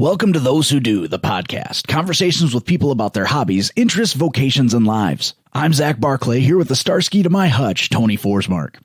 Welcome to Those Who Do, the podcast. Conversations with people about their hobbies, interests, vocations, and lives. I'm Zach Barclay, here with the Starsky to my hutch, Tony Forsmark.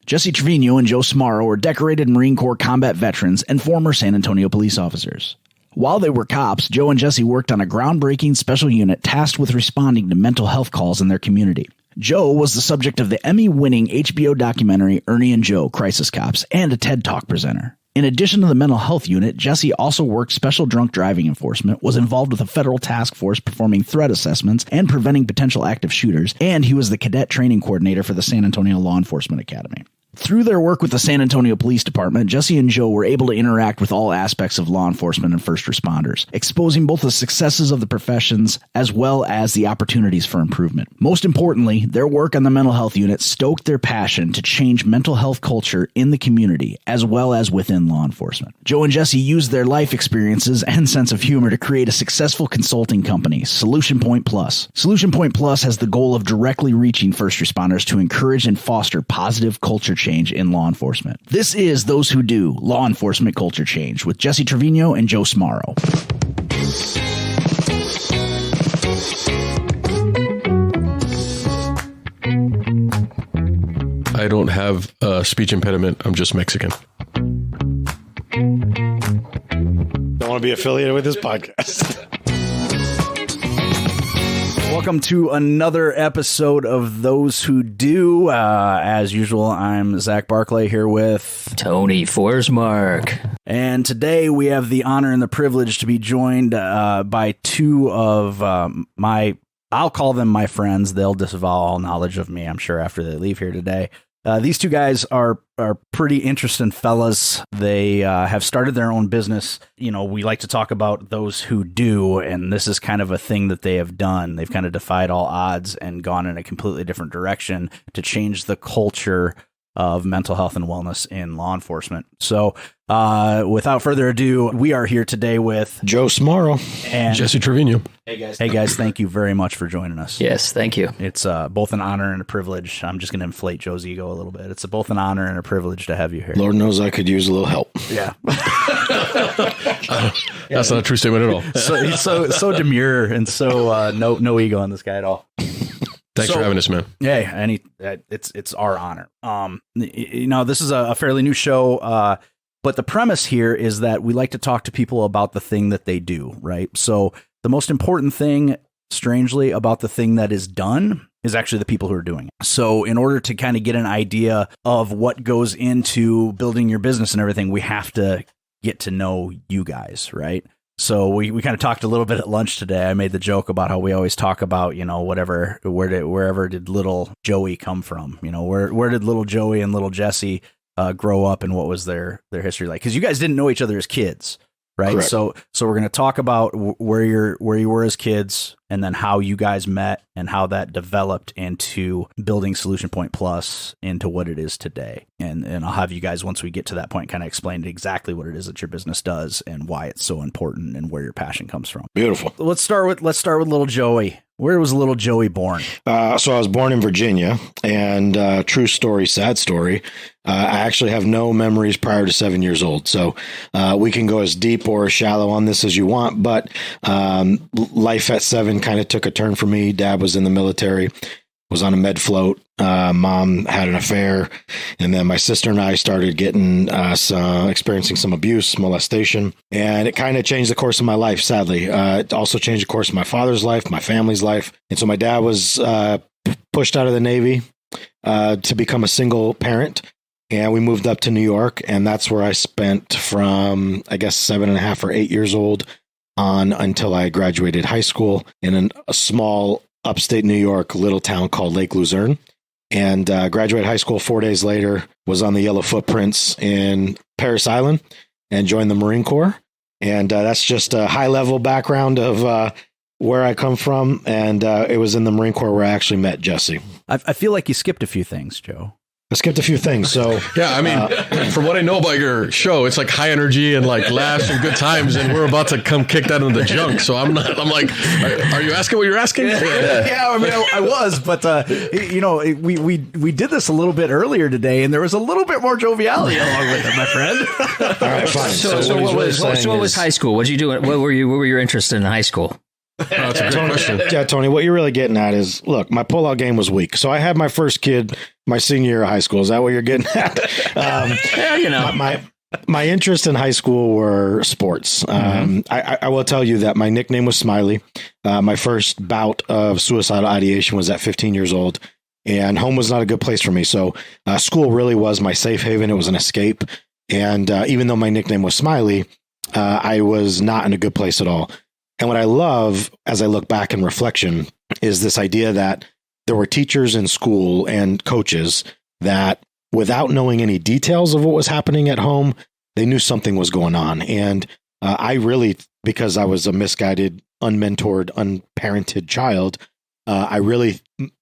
Jesse Trevino and Joe Smarro are decorated Marine Corps combat veterans and former San Antonio police officers. While they were cops, Joe and Jesse worked on a groundbreaking special unit tasked with responding to mental health calls in their community. Joe was the subject of the Emmy-winning HBO documentary Ernie and Joe, Crisis Cops, and a TED Talk presenter. In addition to the mental health unit, Jesse also worked special drunk driving enforcement, was involved with a federal task force performing threat assessments and preventing potential active shooters, and he was the Cadet Training Coordinator for the San Antonio Law Enforcement Academy. Through their work with the San Antonio Police Department, Jesse and Joe were able to interact with all aspects of law enforcement and first responders, exposing both the successes of the professions as well as the opportunities for improvement. Most importantly, their work on the mental health unit stoked their passion to change mental health culture in the community as well as within law enforcement. Joe and Jesse used their life experiences and sense of humor to create a successful consulting company, Solution Point Plus. Solution Point Plus has the goal of directly reaching first responders to encourage and foster positive culture change in law enforcement. This is Those Who Do, Law Enforcement Culture Change with Jesse Trevino and Joe Smarro. I don't have a speech impediment. I'm just Mexican. Don't want to be affiliated with this podcast. Welcome to another episode of Those Who Do. As usual, I'm Zach Barclay here with Tony Forsmark. And today we have the honor and the privilege to be joined by two of I'll call them my friends. They'll disavow all knowledge of me, I'm sure, after they leave here today. These two guys are pretty interesting fellas. They have started their own business. You know, we like to talk about those who do, and this is kind of a thing that they have done. They've kind of defied all odds and gone in a completely different direction to change the culture of mental health and wellness in law enforcement. So without further ado, we are here today with Joe Smarro and Jesse Trevino. Hey guys, thank you very much for joining us. Yes, thank you. It's both an honor and a privilege. I'm just going to inflate Joe's ego a little bit. It's both an honor and a privilege to have you here. Lord knows I could use a little help. Yeah. That's not a true statement at all. So he's so demure and so no ego on this guy at all. Thanks for having us, man. Yeah, it's our honor. This is a fairly new show, but the premise here is that we like to talk to people about the thing that they do, right? So the most important thing, strangely, about the thing that is done is actually the people who are doing it. So in order to kind of get an idea of what goes into building your business and everything, we have to get to know you guys, right? So we kind of talked a little bit at lunch today. I made the joke about how we always talk about, wherever did little Joey come from? You know, where did little Joey and little Jesse grow up, and what was their history like? Because you guys didn't know each other as kids, right? Correct. So we're going to talk about where you were as kids, and then how you guys met and how that developed into building Solution Point Plus into what it is today. And I'll have you guys, once we get to that point, kind of explain exactly what it is that your business does and why it's so important and where your passion comes from. Beautiful. Let's start with little Joey. Where was little Joey born? So I was born in Virginia, and true story, sad story. I actually have no memories prior to 7 years old. So we can go as deep or as shallow on this as you want, but life at 7 kind of took a turn for me. Dad was in the military, was on a med float. Mom had an affair, and then my sister and I started getting experiencing some abuse, molestation, and it kind of changed the course of my life. Sadly, it also changed the course of my father's life, my family's life, and so my dad was pushed out of the Navy to become a single parent, and we moved up to New York, and that's where I spent from, I guess, 7.5 or 8 years old on until I graduated high school in a small upstate New York little town called Lake Luzerne. And graduated high school 4 days later, was on the Yellow Footprints in Parris Island and joined the Marine Corps. And that's just a high level background of where I come from. And it was in the Marine Corps where I actually met Jesse. I feel like you skipped a few things, Joe. I skipped a few things. So Yeah, I mean, from what I know about your show, it's like high energy and like laughs and good times, and we're about to come kick that into the junk. So I'm like, are you asking what you're asking? Yeah, I mean, I was, but we did this a little bit earlier today, and there was a little bit more joviality along with it, my friend. all right, fine. So what was high school? What did you do? What were your interests in high school? Oh, that's a good question. Yeah, Tony, what you're really getting at is, look, my pullout game was weak. So I had my first kid my senior year of high school. Is that what you're getting at? My interest in high school were sports. I will tell you that my nickname was Smiley. My first bout of suicidal ideation was at 15 years old, and home was not a good place for me. So school really was my safe haven. It was an escape. And even though my nickname was Smiley, I was not in a good place at all. And what I love as I look back in reflection is this idea that there were teachers in school and coaches that without knowing any details of what was happening at home, they knew something was going on. And I really, because I was a misguided, unmentored, unparented child, I really,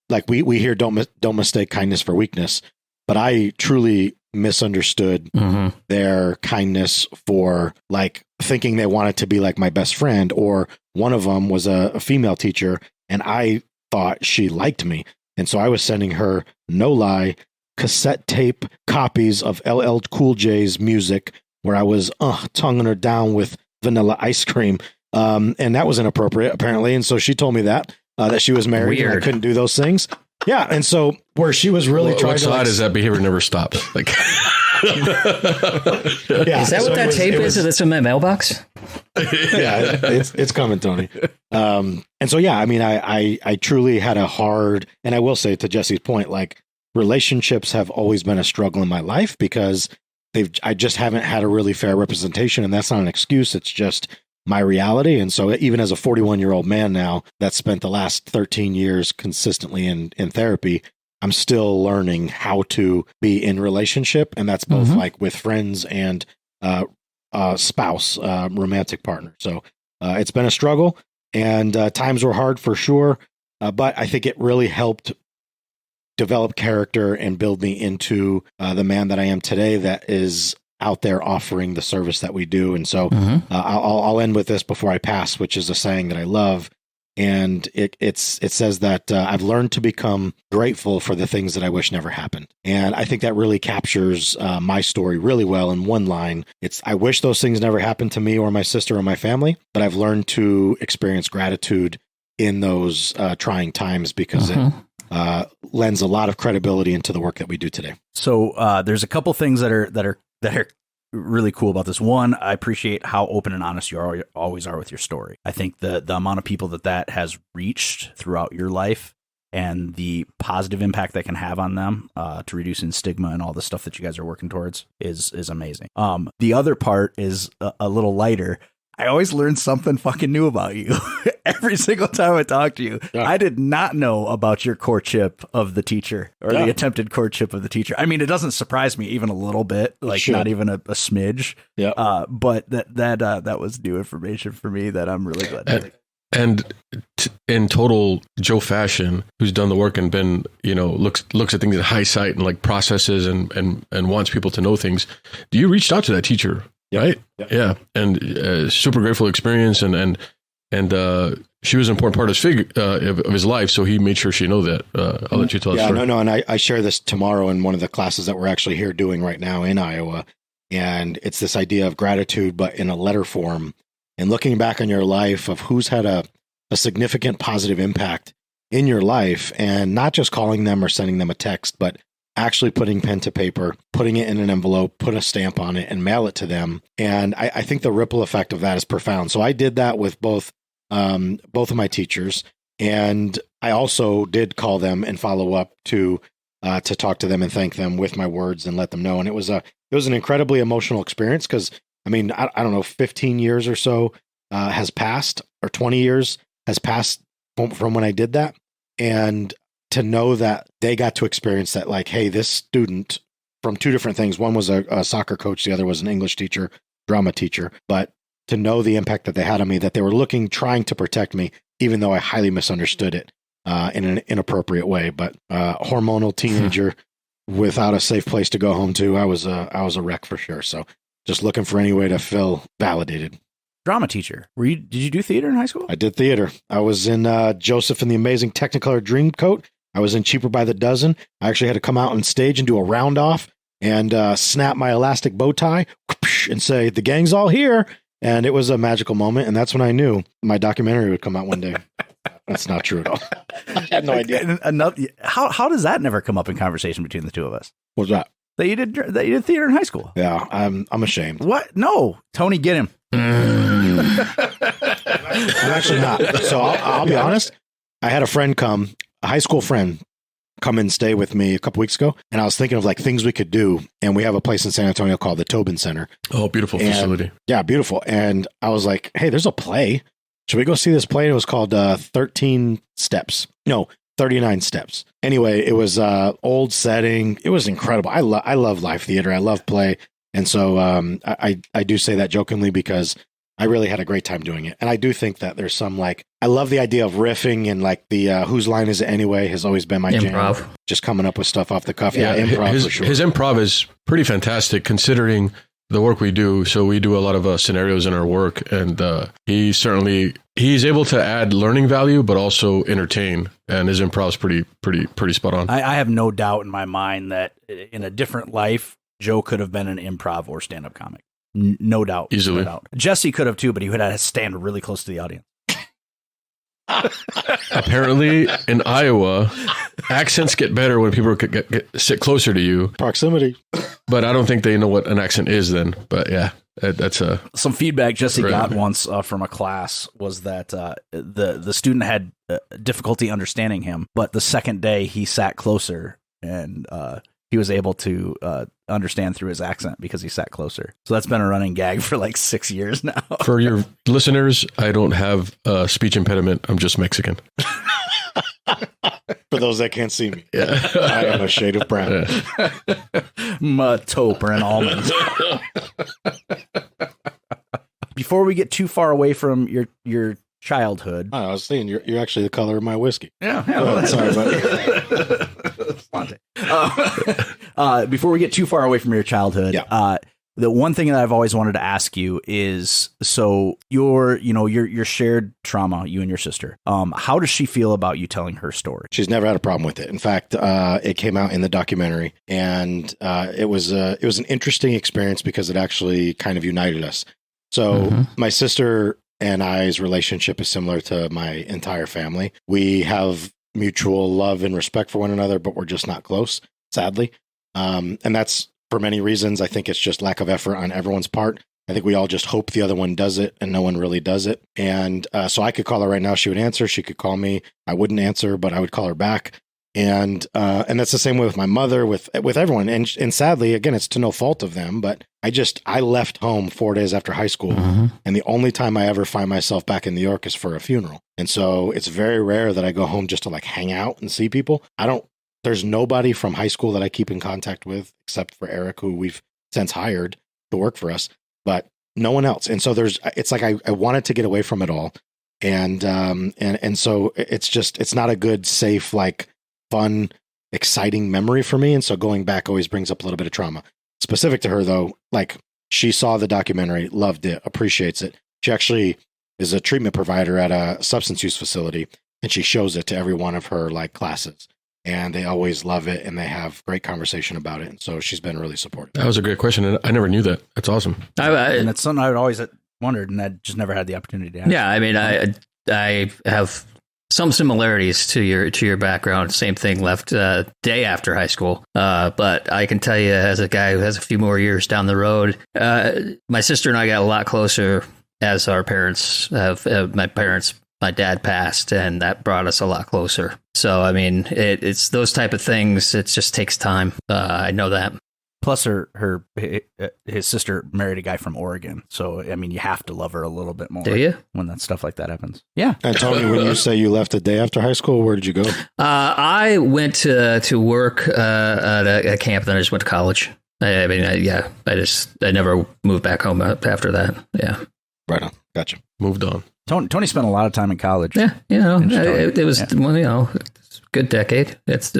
like we hear don't mistake kindness for weakness, but I truly misunderstood their kindness for like thinking they wanted to be like my best friend, or one of them was a female teacher and I thought she liked me. And so I was sending her, no lie, cassette tape copies of LL Cool J's music where I was tonguing her down with vanilla ice cream. And that was inappropriate apparently. And so she told me that she was married and I couldn't do those things. Yeah. And so where she was really trying to is that behavior never stops. Like, Is that what that tape is? That's in my mailbox? Yeah, it's coming, Tony. And so, yeah, I mean, I truly had a hard, and I will say to Jesse's point, like relationships have always been a struggle in my life because I just haven't had a really fair representation. And that's not an excuse. It's just my reality. And so even as a 41-year-old man now that spent the last 13 years consistently in therapy, I'm still learning how to be in relationship. And that's both like with friends and spouse, romantic partner. So it's been a struggle and times were hard for sure. But I think it really helped develop character and build me into the man that I am today that is out there offering the service that we do. And so I'll end with this before I pass, which is a saying that I love. And it says that I've learned to become grateful for the things that I wish never happened. And I think that really captures my story really well in one line. It's, I wish those things never happened to me or my sister or my family, but I've learned to experience gratitude in those trying times because it lends a lot of credibility into the work that we do today. So there's a couple things that are really cool about this. One, I appreciate how open and honest you always are with your story. I think the amount of people that has reached throughout your life and the positive impact that can have on them to reducing stigma and all the stuff that you guys are working towards is amazing. The other part is a little lighter. I always learn something fucking new about you every single time I talk to you. Yeah. I did not know about your courtship of the teacher or the attempted courtship of the teacher. I mean, it doesn't surprise me even a little bit, like not even a smidge. Yeah. But that was new information for me that I'm really glad. And in total Joe fashion, who's done the work and been, looks at things in hindsight and like processes and wants people to know things. You reached out to that teacher. Right. Yeah. And super grateful experience. And she was an important part of his life. So he made sure she know that. I'll let you tell us. No. And I share this tomorrow in one of the classes that we're actually here doing right now in Iowa. And it's this idea of gratitude, but in a letter form and looking back on your life of who's had a significant positive impact in your life and not just calling them or sending them a text, but actually putting pen to paper, putting it in an envelope, put a stamp on it and mail it to them. And I think the ripple effect of that is profound. So I did that with both of my teachers. And I also did call them and follow up to talk to them and thank them with my words and let them know. And it was an incredibly emotional experience because, I mean, I don't know, 15 years or so has passed or 20 years has passed from when I did that. And to know that they got to experience that, like, hey, this student from two different things. One was a soccer coach. The other was an English teacher, drama teacher. But to know the impact that they had on me, that they were trying to protect me, even though I highly misunderstood it in an inappropriate way. But hormonal teenager without a safe place to go home to, I was a wreck for sure. So just looking for any way to feel validated. Drama teacher. Did you do theater in high school? I did theater. I was in Joseph and the Amazing Technicolor Dreamcoat. I was in Cheaper by the Dozen. I actually had to come out on stage and do a round off and snap my elastic bow tie and say, "The gang's all here." And it was a magical moment. And that's when I knew my documentary would come out one day. That's not true at all. I had no idea. How does that never come up in conversation between the two of us? What's that? That you did theater in high school? Yeah, I'm ashamed. What? No, Tony, get him. I'm actually not. So I'll be honest. I had a high school friend, come and stay with me a couple weeks ago, and I was thinking of like things we could do. And we have a place in San Antonio called the Tobin Center. Oh, beautiful facility. Yeah, beautiful. And I was like, hey, there's a play. Should we go see this play? And it was called 13 Steps. No, 39 Steps. Anyway, it was old setting. It was incredible. I love live theater. I love play. And so I do say that jokingly because I really had a great time doing it. And I do think that there's some I love the idea of riffing and like the whose line is it anyway has always been my improv. jam. Just coming up with stuff off the cuff. Yeah, improv for sure. His improv is pretty fantastic considering the work we do. So we do a lot of scenarios in our work, and he's able to add learning value, but also entertain. And his improv is pretty spot on. I have no doubt in my mind that in a different life, Joe could have been an improv or stand-up comic. No doubt. Easily. No doubt. Jesse could have too, but he would have to stand really close to the audience. Apparently, in Iowa, accents get better when people sit closer to you. Proximity. But I don't think they know what an accent is then. But yeah, that's some feedback Jesse got once from a class was that the student had difficulty understanding him, but the second day he sat closer and he was able to understand through his accent because he sat closer. So that's been a running gag for like 6 years now. For your listeners, I don't have a speech impediment. I'm just Mexican. For those that can't see me, yeah. I am a shade of brown. My taupe or an almond. Before we get too far away from your childhood, I was saying you're actually the color of my whiskey. Yeah. Sorry, buddy. Before we get too far away from your childhood, the one thing that I've always wanted to ask you is, so your shared trauma, you and your sister, how does she feel about you telling her story? She's never had a problem with it. In fact, it came out in the documentary, and it was an interesting experience because it actually kind of united us. So my sister and I's relationship is similar to my entire family. We have mutual love and respect for one another, but we're just not close, sadly. And that's for many reasons. I think it's just lack of effort on everyone's part. I think we all just hope the other one does it and no one really does it. And so I could call her right now. She would answer. She could call me. I wouldn't answer, but I would call her back. And that's the same way with my mother, with everyone. And sadly, again, it's to no fault of them, but I left home 4 days after high school. And the only time I ever find myself back in New York is for a funeral. And so it's very rare that I go home just to like hang out and see people. There's nobody from high school that I keep in contact with except for Eric, who we've since hired to work for us, but no one else. And so it's like, I wanted to get away from it all. And so it's not a good, safe, like fun, exciting memory for me. And so going back always brings up a little bit of trauma. Specific to her though, like she saw the documentary, loved it, appreciates it. She actually is a treatment provider at a substance use facility, and she shows it to every one of her like classes. And they always love it, and they have great conversation about it. And so she's been really supportive. That was a great question, and I never knew that. That's awesome. And it's something I would always wondered, and I just never had the opportunity to ask. Yeah, I mean, I have some similarities to your background. Same thing, left day after high school. But I can tell you, as a guy who has a few more years down the road, my sister and I got a lot closer as our parents have. My dad passed, and that brought us a lot closer. So, I mean, it's those type of things. It just takes time. I know that. Plus, his sister married a guy from Oregon. So, I mean, you have to love her a little bit more. Do you? When that stuff like that happens. Yeah. And Tony, when you say you left the day after high school, where did you go? I went to work at a camp, then I just went to college. I never moved back home after that. Yeah. Right on. Gotcha. Moved on. Tony spent a lot of time in college. Yeah, it was, good decade. It's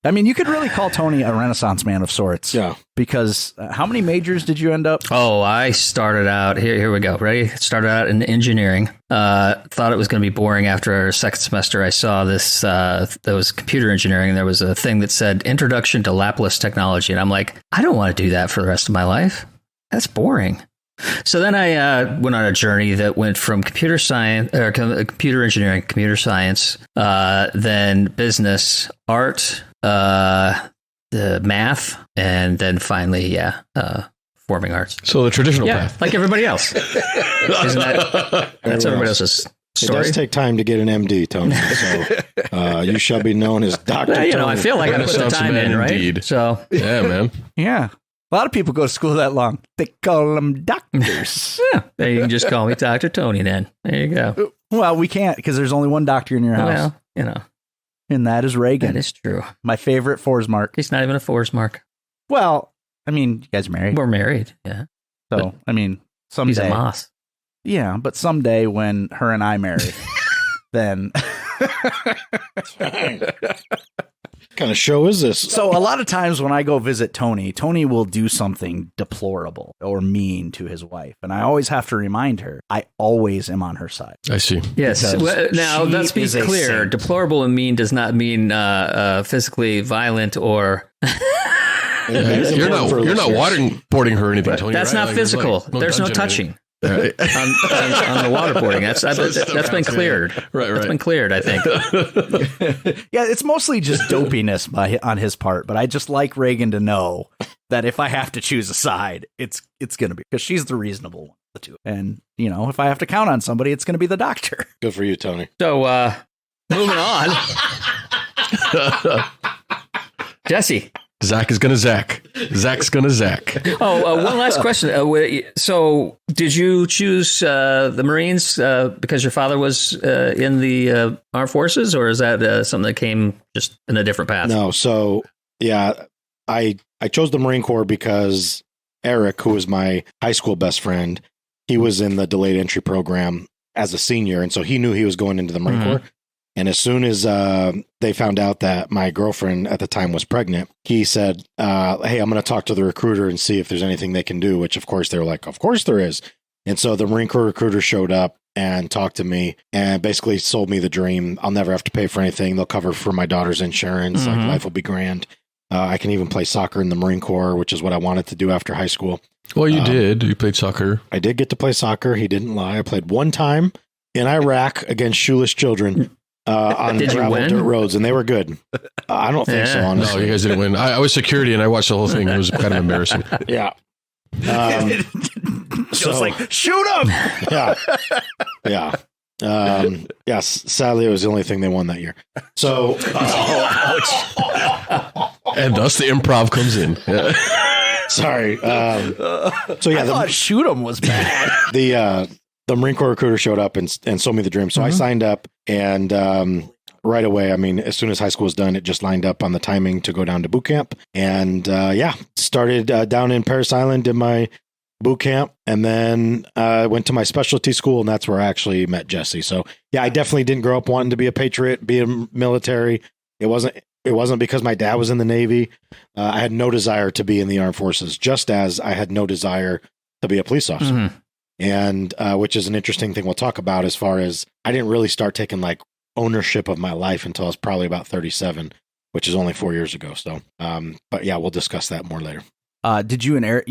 I mean, you could really call Tony a Renaissance man of sorts. Yeah. Because how many majors did you end up? Oh, I started out here we go. Ready? Started out in engineering. Thought it was going to be boring after our second semester. I saw this. That was computer engineering, and there was a thing that said Introduction to Laplace Technology, and I'm like, I don't want to do that for the rest of my life. That's boring. So then I went on a journey that went from computer science, or computer engineering, computer science, then business, art, the math, and then finally, performing arts. So the traditional path, like everybody else. Isn't that's everybody else's story? It does take time to get an MD, Tony. So you shall be known as Dr. Well, Tony. I feel like I put the time in, right? Indeed. So yeah, man. Yeah. A lot of people go to school that long. They call them doctors. yeah, you can just call me Dr. Tony then. There you go. Well, we can't because there's only one doctor in your house. Well, And that is Reagan. that is true. My favorite Forsmark. He's not even a Forsmark. Well, I mean, you guys are married. We're married. Yeah. So, I mean, someday. He's a Moss. Yeah, but someday when her and I marry, then. What kind of show is this? So a lot of times when I go visit Tony will do something deplorable or mean to his wife. And I always have to remind her, I always am on her side. I see. Yes. Well, now, she let's be is a clear. saint. Deplorable and mean does not mean physically violent or... You're not waterboarding her or anything, Tony. That's right? not Like, physical. There's no dungeon or touching. anything. Right. on the waterboarding. That's been cleared. Right. That's been cleared, I think. Yeah, it's mostly just dopiness on his part, but I just like Reagan to know that if I have to choose a side, it's going to be because she's the reasonable one of the two. And, if I have to count on somebody, it's going to be the doctor. Good for you, Tony. So, moving on. Jesse. Zach is gonna Zach. Zach's gonna Zach. One last question. So, did you choose the Marines because your father was in the armed forces, or is that something that came just in a different path? No, so yeah, I chose the Marine Corps because Eric, who was my high school best friend, he was in the delayed entry program as a senior, and so he knew he was going into the Marine Corps. And as soon as they found out that my girlfriend at the time was pregnant, he said, hey, I'm going to talk to the recruiter and see if there's anything they can do, which, of course, they were like, of course there is. And so the Marine Corps recruiter showed up and talked to me and basically sold me the dream. I'll never have to pay for anything. They'll cover for my daughter's insurance. Like, life will be grand. I can even play soccer in the Marine Corps, which is what I wanted to do after high school. Well, you did. You played soccer. I did get to play soccer. He didn't lie. I played one time in Iraq against shoeless children. On gravel dirt roads, and they were good. I don't think so, honestly. No, you guys didn't win. I was security, and I watched the whole thing. It was kind of embarrassing. Yeah. Just like, shoot him! Yeah. Yes, sadly, it was the only thing they won that year. So, and thus the improv comes in. Yeah. Sorry. So yeah, I thought shoot him was bad. The Marine Corps recruiter showed up and sold me the dream. So I signed up, and right away, I mean, as soon as high school was done, it just lined up on the timing to go down to boot camp. And started down in Parris Island, did my boot camp, and then went to my specialty school, and that's where I actually met Jesse. So yeah, I definitely didn't grow up wanting to be a patriot, be a military. It wasn't because my dad was in the Navy. I had no desire to be in the armed forces, just as I had no desire to be a police officer. And which is an interesting thing we'll talk about, as far as I didn't really start taking like ownership of my life until I was probably about 37, which is only 4 years ago. So, but yeah, we'll discuss that more later. Did you and Eric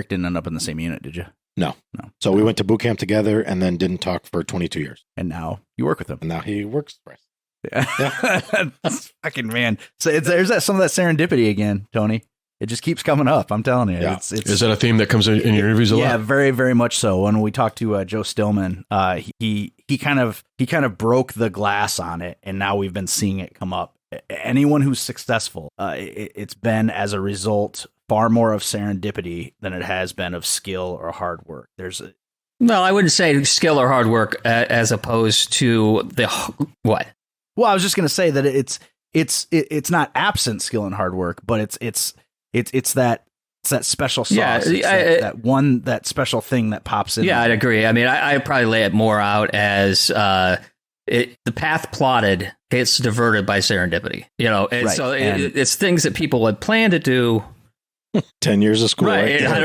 didn't end up in the same unit, did you? No. So we went to boot camp together and then didn't talk for 22 years. And now you work with him. And now he works for us. Yeah. Fucking man. So there's some of that serendipity again, Tony. It just keeps coming up. I'm telling you. Yeah. It's Is that a theme that comes in your interviews a lot? Yeah, very, very much so. When we talked to Joe Stillman, he kind of broke the glass on it, and now we've been seeing it come up. Anyone who's successful, it's been as a result far more of serendipity than it has been of skill or hard work. No, I wouldn't say skill or hard work as opposed to the what? Well, I was just going to say that it's not absent skill and hard work, but it's that special sauce. Yeah, that special thing that pops in. Yeah, there. I'd agree. I mean, I probably lay it more out as the path plotted gets diverted by serendipity, and Right. so it's things that people had planned to do. 10 years of school. Right, 100%. I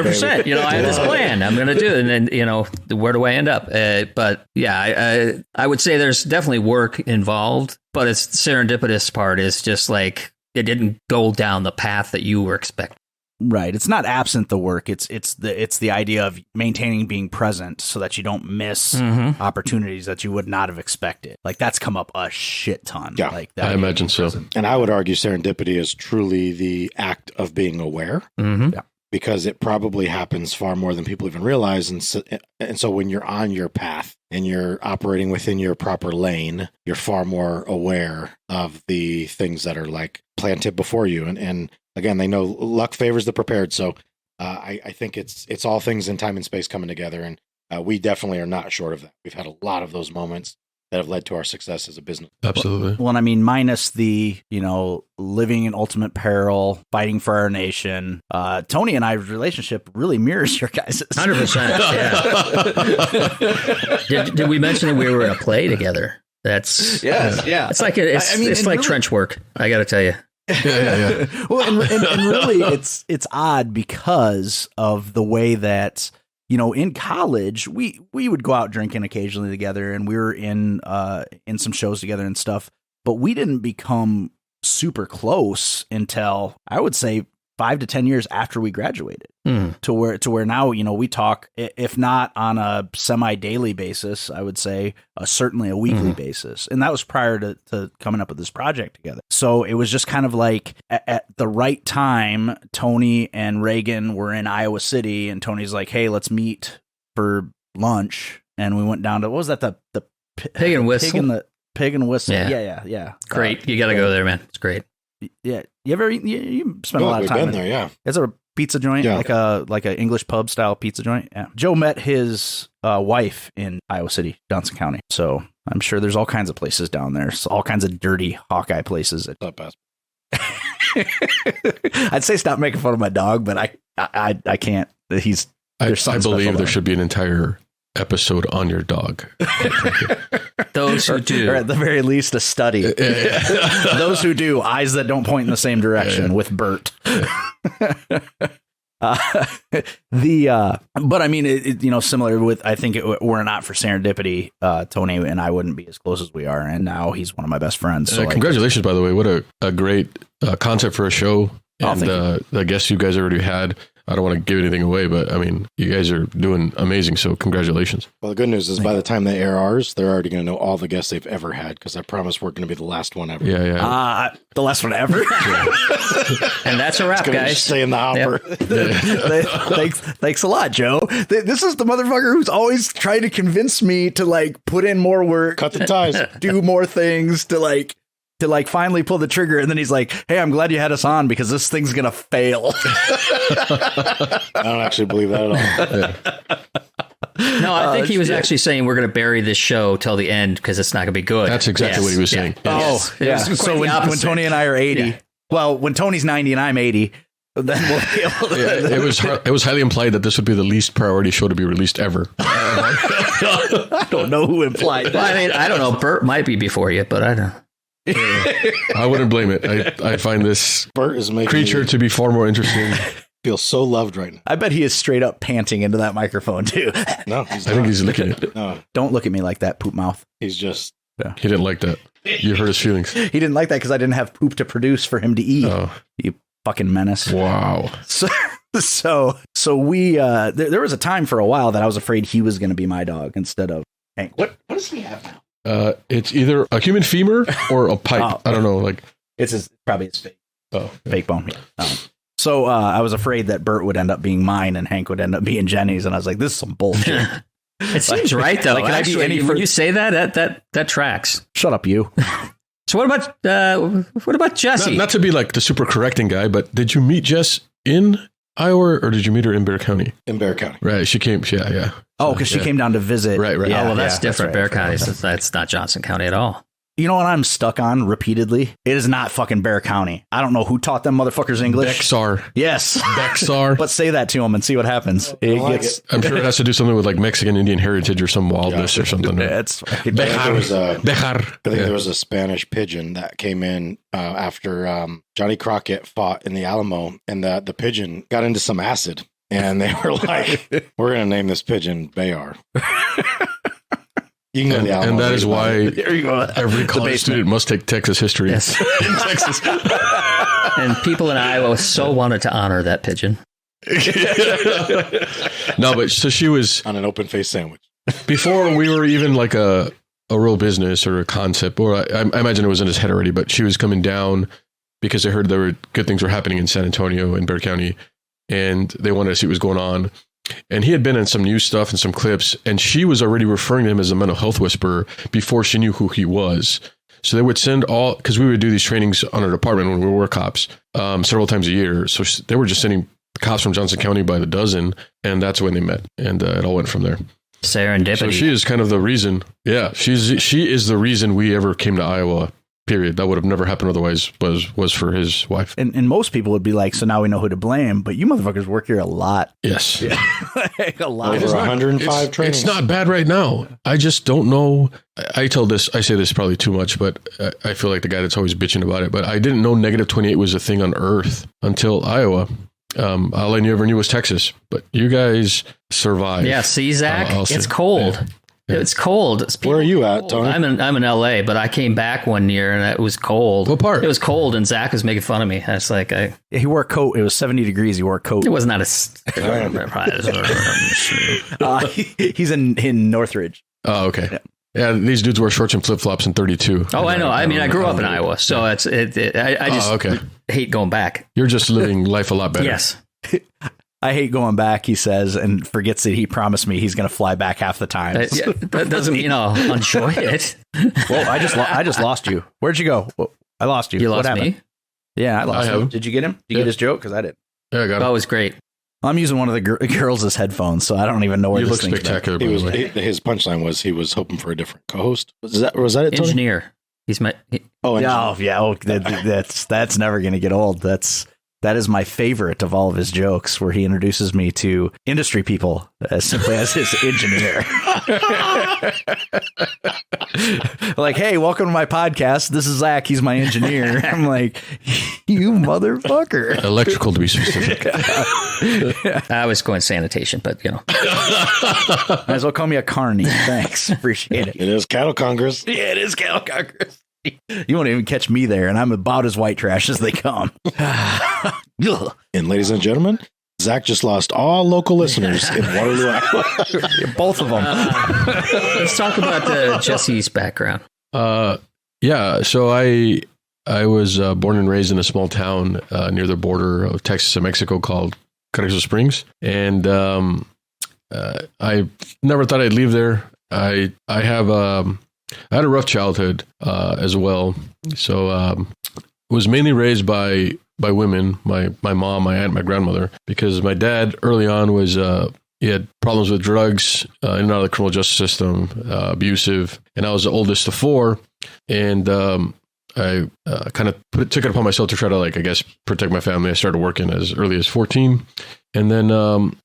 have this plan. I'm going to do it. And then, where do I end up? But yeah, I would say there's definitely work involved, but it's the serendipitous part is just like it didn't go down the path that you were expecting. Right. It's not absent the work. It's the idea of maintaining being present so that you don't miss opportunities that you would not have expected. Like that's come up a shit ton. Yeah, like that I imagine so. And I would argue serendipity is truly the act of being aware. Mm-hmm. Yeah. Because it probably happens far more than people even realize. And so when you're on your path and you're operating within your proper lane, you're far more aware of the things that are like planted before you. And again, they know luck favors the prepared. So I think it's all things in time and space coming together. And we definitely are not short of that. We've had a lot of those moments that have led to our success as a business. Absolutely. Well, and I mean, minus the, living in ultimate peril, fighting for our nation. Tony and I's relationship really mirrors your guys'. 100%. Yeah. Did we mention that we were in a play together? That's yeah. It's like it's like trench work. I got to tell you. Yeah. Well, and really, it's odd because of the way that. In college, we would go out drinking occasionally together, and we were in some shows together and stuff. But we didn't become super close until I would say 5 to 10 years after we graduated. To where now we talk, if not on a semi-daily basis, I would say certainly a weekly basis, and that was prior to coming up with this project together. So it was just kind of like at the right time, Tony and Reagan were in Iowa City, and Tony's like, "Hey, let's meet for lunch," and we went down to what was that the Pig and Whistle? Pig and Whistle. Yeah. Yeah. Great, you got to go there, man. It's great. Yeah, you ever you spent a lot of time been there? Yeah, it's a pizza joint, like a English pub style pizza joint. Yeah, Joe met his wife in Iowa City, Johnson County. So I'm sure there's all kinds of places down there, all kinds of dirty Hawkeye places. I'd say stop making fun of my dog, but I can't. I believe there should be an entire episode on your dog. Those who do, or at the very least, a study. Those who do, eyes that don't point in the same direction with Bert. But I mean, similar with, I think were it not for serendipity, Tony and I wouldn't be as close as we are, and now he's one of my best friends. So congratulations, by the way. What a great concept for a show, and the guests you guys already had. I don't want to give anything away, but I mean, you guys are doing amazing. So congratulations. Well, the good news is by the time they air ours, they're already going to know all the guests they've ever had, because I promise we're going to be the last one ever. Yeah. The last one ever. And that's a wrap, guys. Stay in the hopper. Yep. Thanks a lot, Joe. This is the motherfucker who's always trying to convince me to put in more work, cut the ties, do more things to finally pull the trigger. And then he's like, "Hey, I'm glad you had us on because this thing's going to fail." I don't actually believe that at all. No, I think he was actually saying we're going to bury this show till the end because it's not going to be good. That's exactly what he was saying. Yes. Oh, yeah. So when Tony and I are 80, well, when Tony's 90 and I'm 80, then we'll be able to. It was highly implied that this would be the least priority show to be released ever. I don't know who implied that. Well, I mean, I don't know. Bert might be before you, but I don't. I wouldn't blame it. I find this Bert is making creature to be far more interesting. Feel so loved right now. I bet he is straight up panting into that microphone too. No, I think he's licking it. No, don't look at me like that, poop mouth. He's just. Yeah. He didn't like that. You hurt his feelings. He didn't like that because I didn't have poop to produce for him to eat. Oh. You fucking menace. Wow. So we there was a time for a while that I was afraid he was going to be my dog instead of Hank. What does he have now? It's either a human femur or a pipe. I don't know. It's probably his fake bone. So I was afraid that Bert would end up being mine and Hank would end up being Jenny's, and I was like, "This is some bullshit." It seems right though. Actually, when you say that tracks. Shut up, you. So what about Jessie? Not to be like the super correcting guy, but did you meet Jess in Iowa or did you meet her in Bear County? In Bear County. Right. She came. Yeah. Oh, because she came down to visit. Right. Yeah, well, that's different. That's right. Bear County. That's not Johnson County at all. You know what I'm stuck on repeatedly? It is not fucking Bear County. I don't know who taught them motherfuckers English. Bexar. Yes. Bexar. But say that to them and see what happens. I'm sure it has to do something with like Mexican Indian heritage or some wildness or something. It's I think there was a Spanish pigeon that came in after Johnny Crockett fought in the Alamo, and the pigeon got into some acid, and they were like, "We're going to name this pigeon Bayar." You can go to the Alamo, and that is why There you go. every college student must take Texas history. Yes. In Texas. And people in Iowa so wanted to honor that pigeon. No, but so she was on an open faced sandwich. before we were even like a real business or a concept, or I imagine it was in his head already, but she was coming down because they heard there were good things were happening in San Antonio and Bexar County, and they wanted to see what was going on. And he had been in some news stuff and some clips, and she was already referring to him as a mental health whisperer before she knew who he was. So they would send because we would do these trainings on our department when we were cops several times a year. So they were just sending cops from Johnson County by the dozen, and that's when they met, and it all went from there. Serendipity. So she is kind of the reason. Yeah, she is the reason we ever came to Iowa. Period. That would have never happened otherwise. Was for his wife. And most people would be like, so now we know who to blame. But you motherfuckers work here a lot. Yes, Like, a lot. Over 105 trainings. It's not bad right now. I just don't know. I say this probably too much, but I feel like the guy that's always bitching about it. But I didn't know negative 28 was a thing on Earth until Iowa. All I ever knew was Texas. But you guys survived. Yeah, see, Zach, it's cold. Yeah. It's cold. Where are you at, Tony? I'm in LA, but I came back one year and it was cold. What part? It was cold, and Zach was making fun of me. I was like, He wore a coat. It was 70 degrees. He wore a coat. it was not a. He's in Northridge. Oh, okay. Yeah, these dudes wear shorts and flip flops in 32. Oh, I know. I mean, I grew up in Iowa, so I just hate going back. You're just living life a lot better. Yes. I hate going back, he says, and forgets that he promised me he's going to fly back half the time. That doesn't mean I'll enjoy it. Well, I just lost you. Where'd you go? Well, I lost you. You What lost happened? me? Yeah, I lost him. have. Did you get him? Did you get his joke? Because I didn't. Yeah, I got it. That was great. I'm using one of the girls as headphones, so I don't even know where You this look thing's been. spectacular, by the way. His punchline was he was hoping for a different co-host. Was that it, Tony? Engineer. He's my. That's never going to get old. That is my favorite of all of his jokes, where he introduces me to industry people as simply as his engineer. Like, hey, welcome to my podcast. This is Zach. He's my engineer. I'm like, you motherfucker. Electrical, to be specific. I was going sanitation, but Might as well call me a carny. Thanks. Appreciate it. It is Cattle Congress. Yeah, it is Cattle Congress. You won't even catch me there, and I'm about as white trash as they come. And ladies and gentlemen, Zach just lost all local listeners in Waterloo, Iowa. Both of them. let's talk about Jesse's background. Yeah, so I was born and raised in a small town near the border of Texas and Mexico called Carrizo Springs, and I never thought I'd leave there. I had a rough childhood as well, so was mainly raised by women, my mom, my aunt, my grandmother, because my dad early on was he had problems with drugs, in and out of the criminal justice system, abusive, and I was the oldest of four, and I kind of took it upon myself to try to protect my family. I started working as early as 14. And then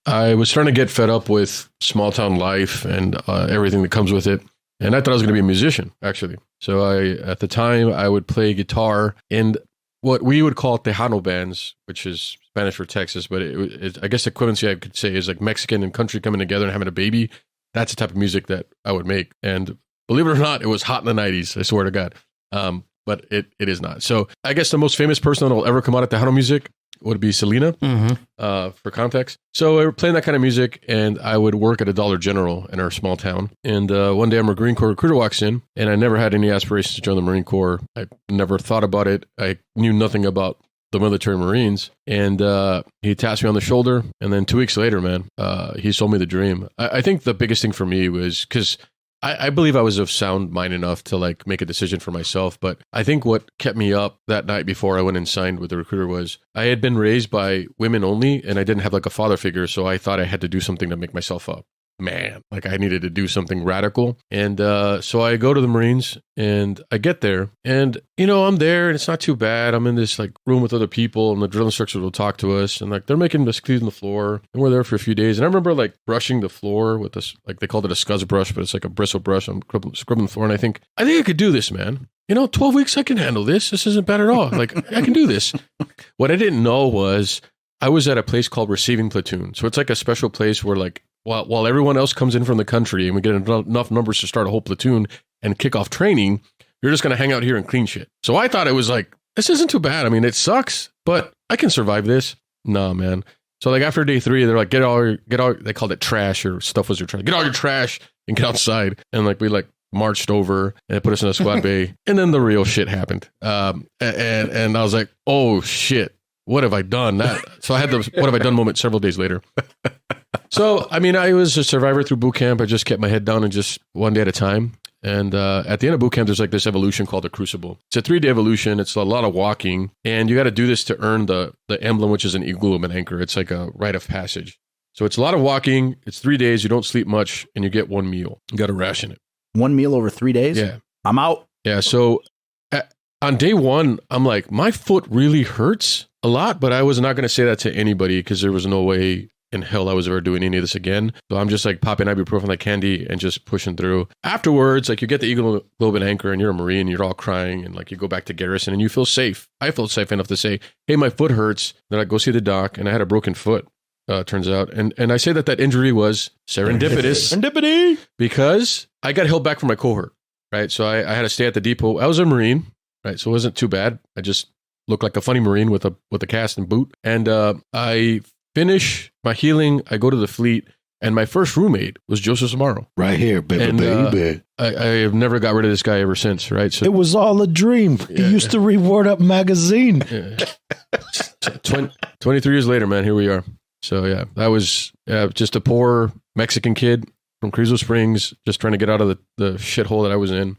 I was starting to get fed up with small town life and everything that comes with it. And I thought I was going to be a musician, actually. So at the time, I would play guitar in what we would call Tejano bands, which is Spanish for Texas. But I guess the equivalency I could say is like Mexican and country coming together and having a baby. That's the type of music that I would make. And believe it or not, it was hot in the 90s, I swear to God. But it is not. So I guess the most famous person that will ever come out of Tejano music would be Selena, for context. So we were playing that kind of music, and I would work at a Dollar General in our small town. And one day a Marine Corps recruiter walks in, and I never had any aspirations to join the Marine Corps. I never thought about it. I knew nothing about the military Marines. And he tapped me on the shoulder, and then 2 weeks later, man, he sold me the dream. I think the biggest thing for me was because I believe I was of sound mind enough to make a decision for myself. But I think what kept me up that night before I went and signed with the recruiter was I had been raised by women only, and I didn't have a father figure. So I thought I had to do something to make myself up. man, like I needed to do something radical. And so I go to the Marines and I get there and, I'm there and it's not too bad. I'm in this like room with other people and the drill instructors will talk to us and like they're making us clean the floor and we're there for a few days. And I remember like brushing the floor with this, like they called it a scuzz brush, but it's like a bristle brush. I'm scrubbing the floor and I think I could do this, man. 12 weeks, I can handle this. This isn't bad at all. Like I can do this. What I didn't know was I was at a place called Receiving Platoon. So it's like a special place where like, while everyone else comes in from the country and we get enough numbers to start a whole platoon and kick off training, you're just going to hang out here and clean shit. So I thought it was like, this isn't too bad. I mean, it sucks, but I can survive this. Nah, man. So like after day 3, they're like, get all, they called it trash or stuff was your trash. Get all your trash and get outside. And like, we like marched over and put us in a squad bay. And then the real shit happened. And I was like, oh shit, what have I done? So I had the what have I done moment several days later. So, I mean, I was a survivor through boot camp. I just kept my head down and just one day at a time. And at the end of boot camp, there's like this evolution called the Crucible. It's a 3-day evolution. It's a lot of walking. And you got to do this to earn the emblem, which is an eagle globe and anchor. It's like a rite of passage. So it's a lot of walking. It's 3 days. You don't sleep much and you get one meal. You got to ration it. One meal over 3 days? Yeah. I'm out. Yeah. So on day 1, I'm like, my foot really hurts a lot, but I was not going to say that to anybody because there was no way in hell I was ever doing any of this again. So I'm just like popping ibuprofen like candy and just pushing through. Afterwards, like you get the eagle globe and anchor and you're a Marine, you're all crying and like you go back to garrison and you feel safe. I felt safe enough to say, hey, my foot hurts. Then I go see the doc and I had a broken foot, turns out. And I say that injury was serendipitous. Serendipity! Because I got held back from my cohort, right? So I had to stay at the depot. I was a Marine, right? So it wasn't too bad. I just looked like a funny Marine with a cast and boot. And I finish my healing, I go to the fleet, and my first roommate was Joseph Smarro. Right here, baby. I have never got rid of this guy ever since, right? So it was all a dream. He used to read Word Up magazine. 23 years later, man, here we are. So yeah, that was just a poor Mexican kid from Carrizo Springs, just trying to get out of the shithole that I was in.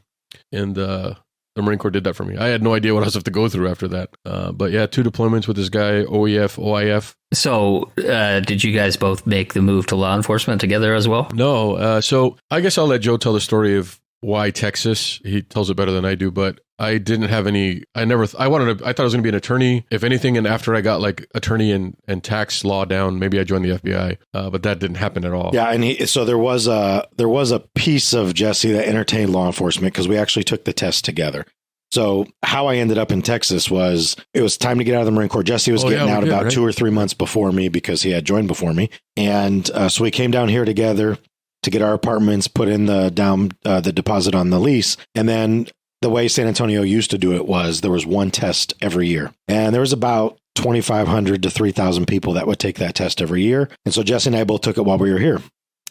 And the Marine Corps did that for me. I had no idea what I was have to go through after that. But yeah, 2 deployments with this guy, OEF, OIF. So did you guys both make the move to law enforcement together as well? No. So I guess I'll let Joe tell the story of why Texas. He tells it better than I do, but I didn't have any, I thought I was going to be an attorney, if anything. And after I got like attorney and tax law down, maybe I joined the FBI, but that didn't happen at all. Yeah. And so there was a piece of Jesse that entertained law enforcement because we actually took the test together. So how I ended up in Texas was it was time to get out of the Marine Corps. Jesse was getting out about 2 or 3 months before me because he had joined before me. And so we came down here together to get our apartments, put in the deposit on the lease. And then the way San Antonio used to do it was there was one test every year. And there was about 2,500 to 3,000 people that would take that test every year. And so Jesse and I both took it while we were here.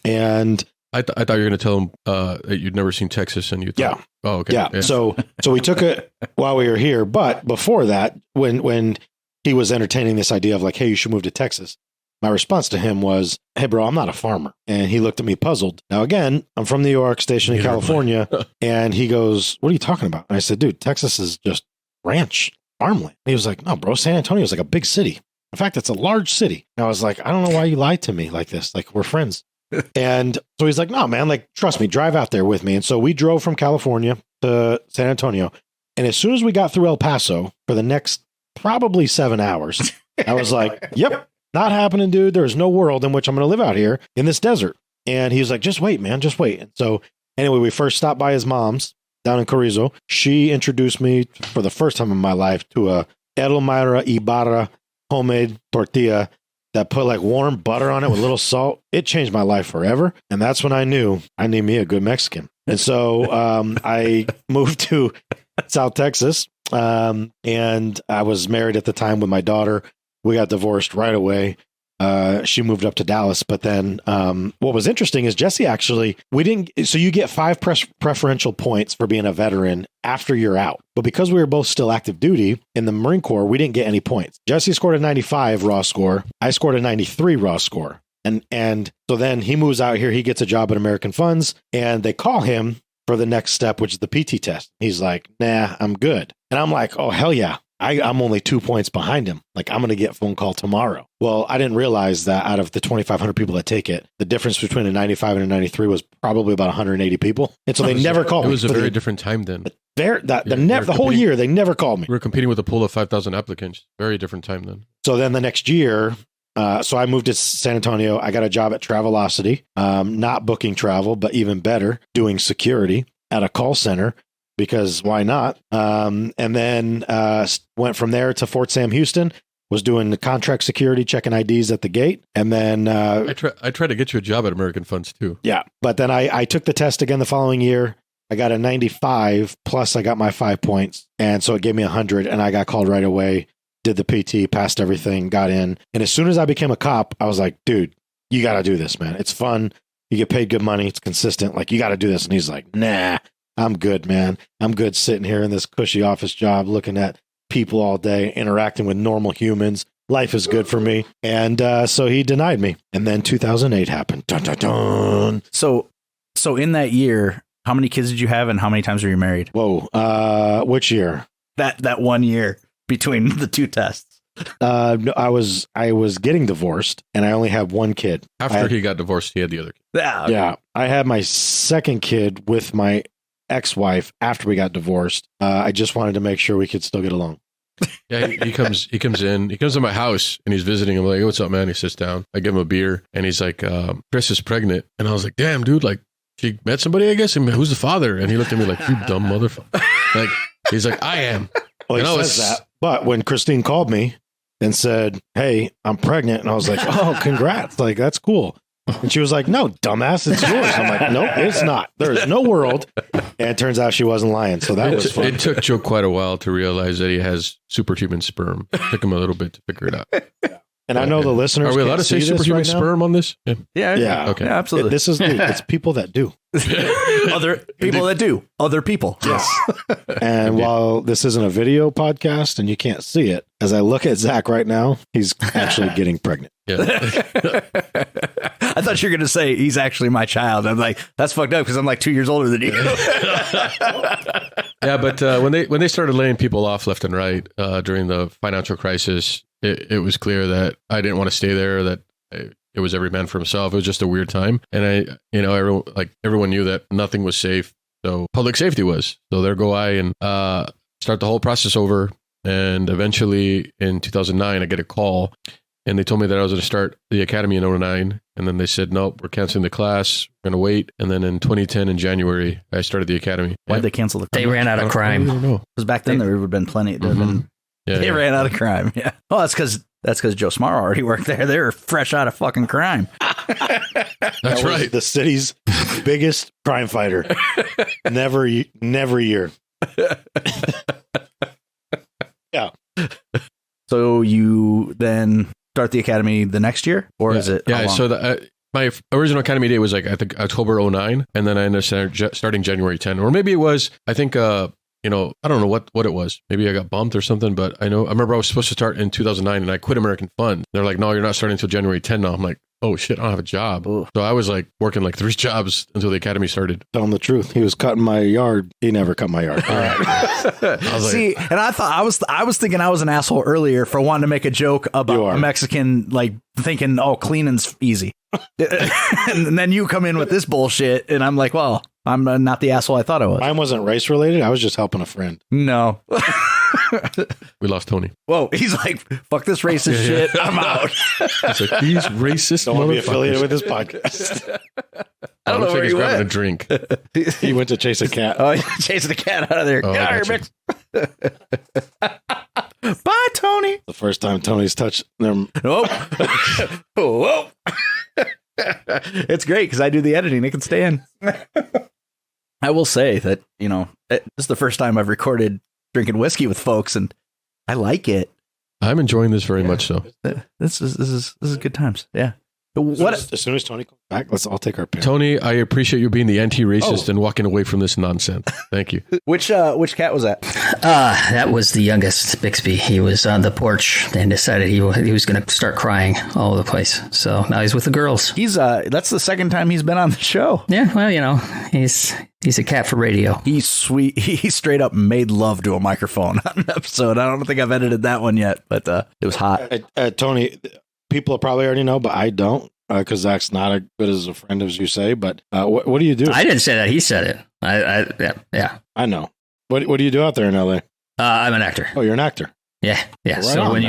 And I thought you were going to tell him that you'd never seen Texas and you thought, yeah. Oh, okay. Yeah. So we took it while we were here. But before that, when he was entertaining this idea of like, hey, you should move to Texas, my response to him was, hey, bro, I'm not a farmer. And he looked at me puzzled. Now, again, I'm from New York, stationed in California. And he goes, what are you talking about? And I said, dude, Texas is just ranch, farmland. And he was like, no, bro, San Antonio is like a big city. In fact, it's a large city. And I was like, I don't know why you lied to me like this. Like, we're friends. And so he's like, no, man, like, trust me, drive out there with me. And so we drove from California to San Antonio. And as soon as we got through El Paso for the next probably 7 hours, I was like, yep, not happening, dude. There's no world in which I'm going to live out here in this desert. And he was like, just wait, man, just wait. And so anyway, we first stopped by his mom's down in Carrizo. She introduced me for the first time in my life to a Elmira Ibarra homemade tortilla that put like warm butter on it with a little salt. It changed my life forever. And that's when I knew I need me a good Mexican. And so I moved to South Texas and I was married at the time with my daughter. We got divorced right away. She moved up to Dallas. But then what was interesting is Jesse actually, so you get 5 preferential points for being a veteran after you're out. But because we were both still active duty in the Marine Corps, we didn't get any points. Jesse scored a 95 raw score. I scored a 93 raw score. And so then he moves out here. He gets a job at American Funds and they call him for the next step, which is the PT test. He's like, nah, I'm good. And I'm like, oh, hell yeah. I'm only 2 points behind him. Like, I'm going to get a phone call tomorrow. Well, I didn't realize that out of the 2,500 people that take it, the difference between a 95 and a 93 was probably about 180 people. And so they never called me. It was a very different time then. The whole year, they never called me. We were competing with a pool of 5,000 applicants. Very different time then. So then the next year, so I moved to San Antonio. I got a job at Travelocity, not booking travel, but even better, doing security at a call center. Because why not? And then went from there to Fort Sam Houston, was doing the contract security, checking IDs at the gate. And then I tried to get you a job at American Funds too. Yeah. But then I took the test again the following year. I got a 95 plus I got my 5 points. And so it gave me 100 and I got called right away, did the PT, passed everything, got in. And as soon as I became a cop, I was like, dude, you got to do this, man. It's fun. You get paid good money. It's consistent. Like, you got to do this. And he's like, nah. I'm good, man. I'm good sitting here in this cushy office job, looking at people all day, interacting with normal humans. Life is good for me. And so he denied me. And then 2008 happened. Dun, dun, dun. So in that year, how many kids did you have and how many times were you married? Whoa. Which year? That 1 year between the two tests. No, I was getting divorced and I only had one kid. After he got divorced, he had the other kid. Yeah. I had my second kid with my ex-wife after we got divorced. I just wanted to make sure we could still get along. Yeah, he comes to my house and he's visiting. I'm like, hey, what's up, man? He sits down. I give him a beer and he's like, Chris is pregnant. And I was like, damn, dude, like, she met somebody, I guess. I mean, who's the father? And he looked at me like, you dumb motherfucker. Like, he's like, I am. Well, he says that. But when Christine called me and said, hey, I'm pregnant. And I was like, oh, congrats. Like, that's cool. And she was like, no, dumbass, it's yours. I'm like, nope, it's not. There's no world. And it turns out she wasn't lying. So that was fun. It took Joe quite a while to realize that he has superhuman sperm. It took him a little bit to figure it out. And I know the listeners. Are we allowed to say superhuman right sperm on this? Yeah. Okay. Yeah, absolutely. It's people that do. Other people that do. Other people. Yes. And while this isn't a video podcast and you can't see it, as I look at Zach right now, he's actually getting pregnant. Yeah. I thought you were going to say he's actually my child. I'm like, that's fucked up because I'm like 2 years older than you. Yeah, but when they started laying people off left and right during the financial crisis, it was clear that I didn't want to stay there. That it was every man for himself. It was just a weird time, and everyone knew that nothing was safe. So public safety was. So there go I and start the whole process over. And eventually, in 2009, I get a call, and they told me that I was going to start the academy in 2009. And then they said, nope, we're canceling the class. We're going to wait. And then in 2010, in January, I started the academy. Why'd they cancel the class? They ran out of crime. I don't know. Because back then there would have been plenty. They ran out of crime. Yeah. Oh, that's because Joe Smarro already worked there. They were fresh out of fucking crime. That's right. The city's biggest crime fighter. Never year. Yeah. So you then start the academy the next year, or is it? Yeah. So my original academy day was like, I think October 2009, and then I ended up starting January 10, or maybe it was, I think, I don't know what it was. Maybe I got bumped or something, but I remember I was supposed to start in 2009 and I quit American Fund. They're like, no, you're not starting until January 10 now. I'm like, oh shit, I don't have a job. Ooh. So I was like working like 3 jobs until the academy started. Tell him the truth. He was cutting my yard. He never cut my yard. All right. See, and I thought I was thinking I was an asshole earlier for wanting to make a joke about a Mexican, like thinking, oh, cleaning's easy. And then you come in with this bullshit and I'm like, well, I'm not the asshole I thought I was. Mine wasn't race related. I was just helping a friend. No. We lost Tony. Whoa. He's like, fuck this racist shit. I'm out. He's like, these racist don't want to be affiliated with this podcast. I don't know where he's he grabbing went. a drink. He went to chase a cat. Oh, chasing the cat out of there. Oh, Get out of here, Bye, Tony. The first time Tony's touched them. Whoa. Whoa. It's great because I do the editing. It can stay in. I will say that, this is the first time I've recorded drinking whiskey with folks, and I like it. I'm enjoying this very much so. This is good times. Yeah. As soon as Tony comes back, let's all take our pick. Tony, I appreciate you being the anti-racist and walking away from this nonsense. Thank you. Which cat was that? That was the youngest Bixby. He was on the porch and decided he was going to start crying all over the place. So now he's with the girls. He's that's the second time he's been on the show. Yeah, well, he's a cat for radio. He's sweet. He straight up made love to a microphone on an episode. I don't think I've edited that one yet, but it was hot. Tony, people probably already know, but I don't, because Zach's not as good as a friend as you say. But what do you do? I didn't say that. He said it. Yeah. I know. What do you do out there in LA? I'm an actor. Oh, you're an actor. Yeah. Right So on, when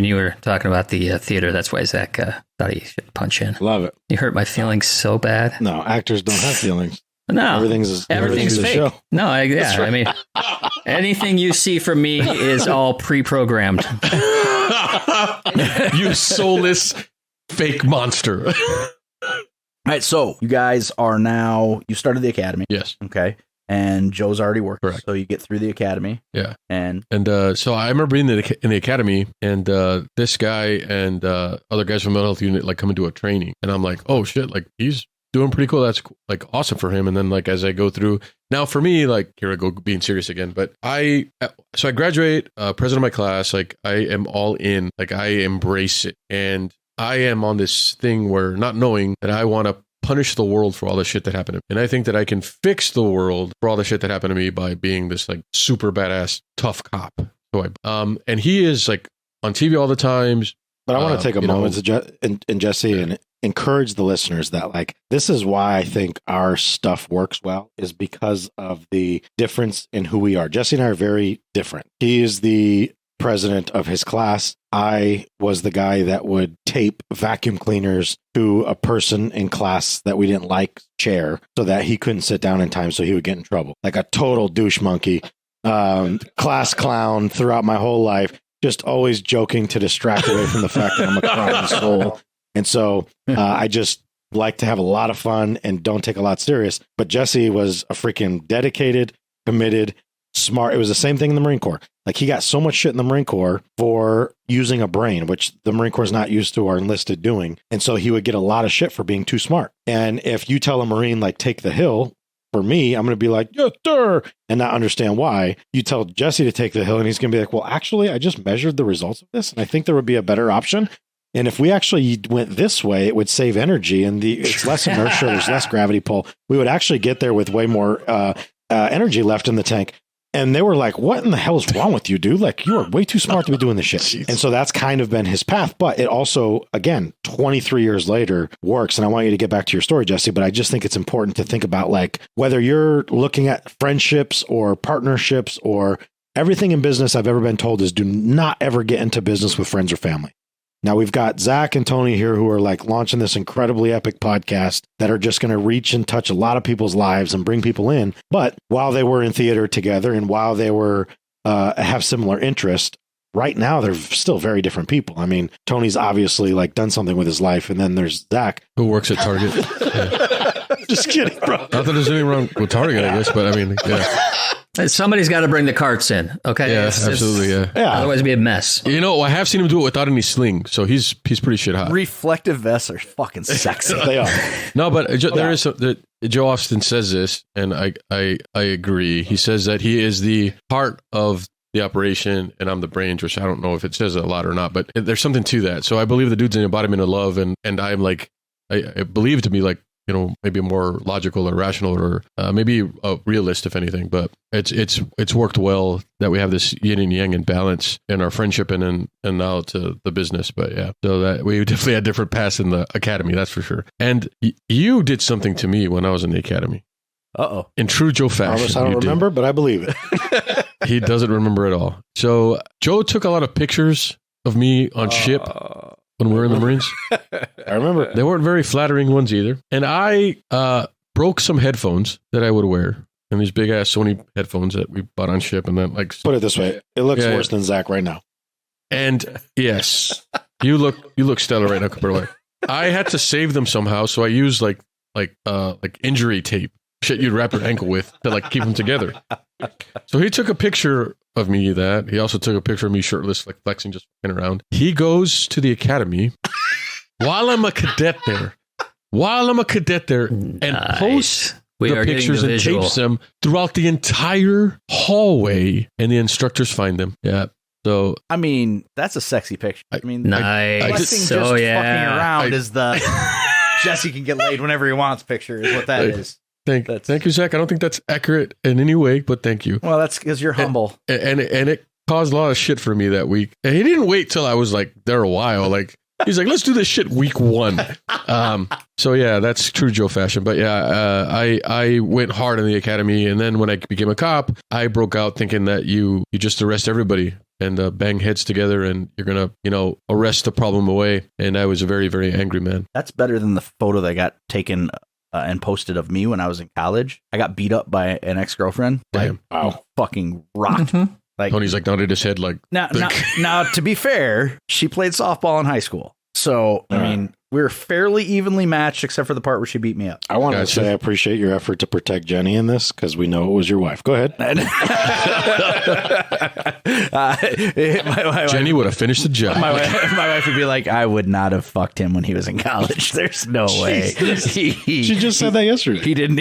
you were talking about the theater, that's why Zach thought he should punch in. Love it. You hurt my feelings so bad. No, actors don't have feelings. No, everything's fake. Show. No, I mean, anything you see from me is all pre-programmed. You soulless fake monster. All right, so you guys you started the academy. Yes. Okay. And Joe's already worked. Correct. So you get through the academy. Yeah. And so I remember being in the academy, and this guy and other guys from the mental health unit like come into a training, and I'm like, oh shit, like he's doing pretty cool. That's like awesome for him. And then like as I go through now, for me, like here I go being serious again. But I graduate, president of my class. Like I am all in. Like I embrace it, and I am on this thing where not knowing that I want to punish the world for all the shit that happened to me. And I think that I can fix the world for all the shit that happened to me by being this like super badass tough cop. So and he is like on TV all the times. But I want to take a moment to Jesse and encourage the listeners that like this is why I think our stuff works well, is because of the difference in who we are. Jesse and I are very different. He is the president of his class. I was the guy that would tape vacuum cleaners to a person in class that we didn't like chair so that he couldn't sit down in time, so he would get in trouble. Like a total douche monkey, class clown throughout my whole life, just always joking to distract away from the fact that I'm a crying soul. And so I just like to have a lot of fun and don't take a lot serious. But Jesse was a freaking dedicated, committed, smart. It was the same thing in the Marine Corps. Like he got so much shit in the Marine Corps for using a brain, which the Marine Corps is not used to or enlisted doing. And so he would get a lot of shit for being too smart. And if you tell a Marine, like, take the hill, for me, I'm going to be like, yes, sir, and not understand why. You tell Jesse to take the hill and he's going to be like, well, actually, I just measured the results of this and I think there would be a better option. And if we actually went this way, it would save energy and it's less inertia, there's less gravity pull. We would actually get there with way more energy left in the tank. And they were like, what in the hell is wrong with you, dude? Like, you are way too smart to be doing this shit. Jeez. And so that's kind of been his path. But it also, again, 23 years later works. And I want you to get back to your story, Jesse, but I just think it's important to think about, like, whether you're looking at friendships or partnerships or everything in business I've ever been told is do not ever get into business with friends or family. Now we've got Zach and Tony here who are like launching this incredibly epic podcast that are just going to reach and touch a lot of people's lives and bring people in. But while they were in theater together and while they were have similar interests, right now they're still very different people. I mean, Tony's obviously like done something with his life, and then there's Zach who works at Target. Just kidding, bro. Not that there's anything wrong with Target, I guess, but I mean, yeah. Somebody's got to bring the carts in. Okay. Yeah, absolutely. Yeah. Otherwise it'd be a mess. You know, I have seen him do it without any sling. So he's pretty shit hot. Reflective vests are fucking sexy. They are. No, but there is Joe Austin says this, and I agree. He says that he is the heart of the operation and I'm the brains, which I don't know if it says a lot or not, but there's something to that. So I believe the dude's an embodiment of love, and I'm like, I believe to be like, you know, maybe more logical or rational or maybe a realist, if anything. But it's worked well that we have this yin and yang and balance in our friendship and now to the business. But yeah, so that we definitely had different paths in the academy, that's for sure. And you did something to me when I was in the academy. Uh-oh. In true Joe fashion. I don't remember, but I believe it. He doesn't remember at all. So Joe took a lot of pictures of me on ship when we were in the Marines. I remember. They weren't very flattering ones either. And I broke some headphones that I would wear. And these big ass Sony headphones that we bought on ship. And then like put it this way, it looks worse than Zach right now. And yes, you look stellar right now compared to I had to save them somehow. So I used like injury tape, shit you'd wrap your ankle with to like keep them together. So he took a picture of me he also took a picture of me shirtless, like flexing, just fucking around. He goes to the academy while I'm a cadet there, and post the pictures and tapes them throughout the entire hallway, and the instructors find them. Yeah. So I mean, that's a sexy picture. I mean, nice. Fucking around is the Jesse can get laid whenever he wants picture is what that is. Thank you, Zach. I don't think that's accurate in any way, but thank you. Well, that's because you're humble. And it caused a lot of shit for me that week. And he didn't wait till I was like there a while. Like he's like, let's do this shit week 1. So yeah, that's true Joe fashion. But yeah, I went hard in the academy, and then when I became a cop, I broke out thinking that you just arrest everybody and bang heads together, and you're gonna arrest the problem away. And I was a very, very angry man. That's better than the photo that got taken and posted of me when I was in college. I got beat up by an ex-girlfriend. Damn. Wow, fucking rocked. Like Tony's like nodded his head like now. To be fair, she played softball in high school, so I mean, we were fairly evenly matched, except for the part where she beat me up. I want to say I appreciate your effort to protect Jenny in this because we know it was your wife. Go ahead. Jenny would have finished the job. My wife would be like, I would not have fucked him when he was in college. There's no way. She just said that yesterday. He didn't.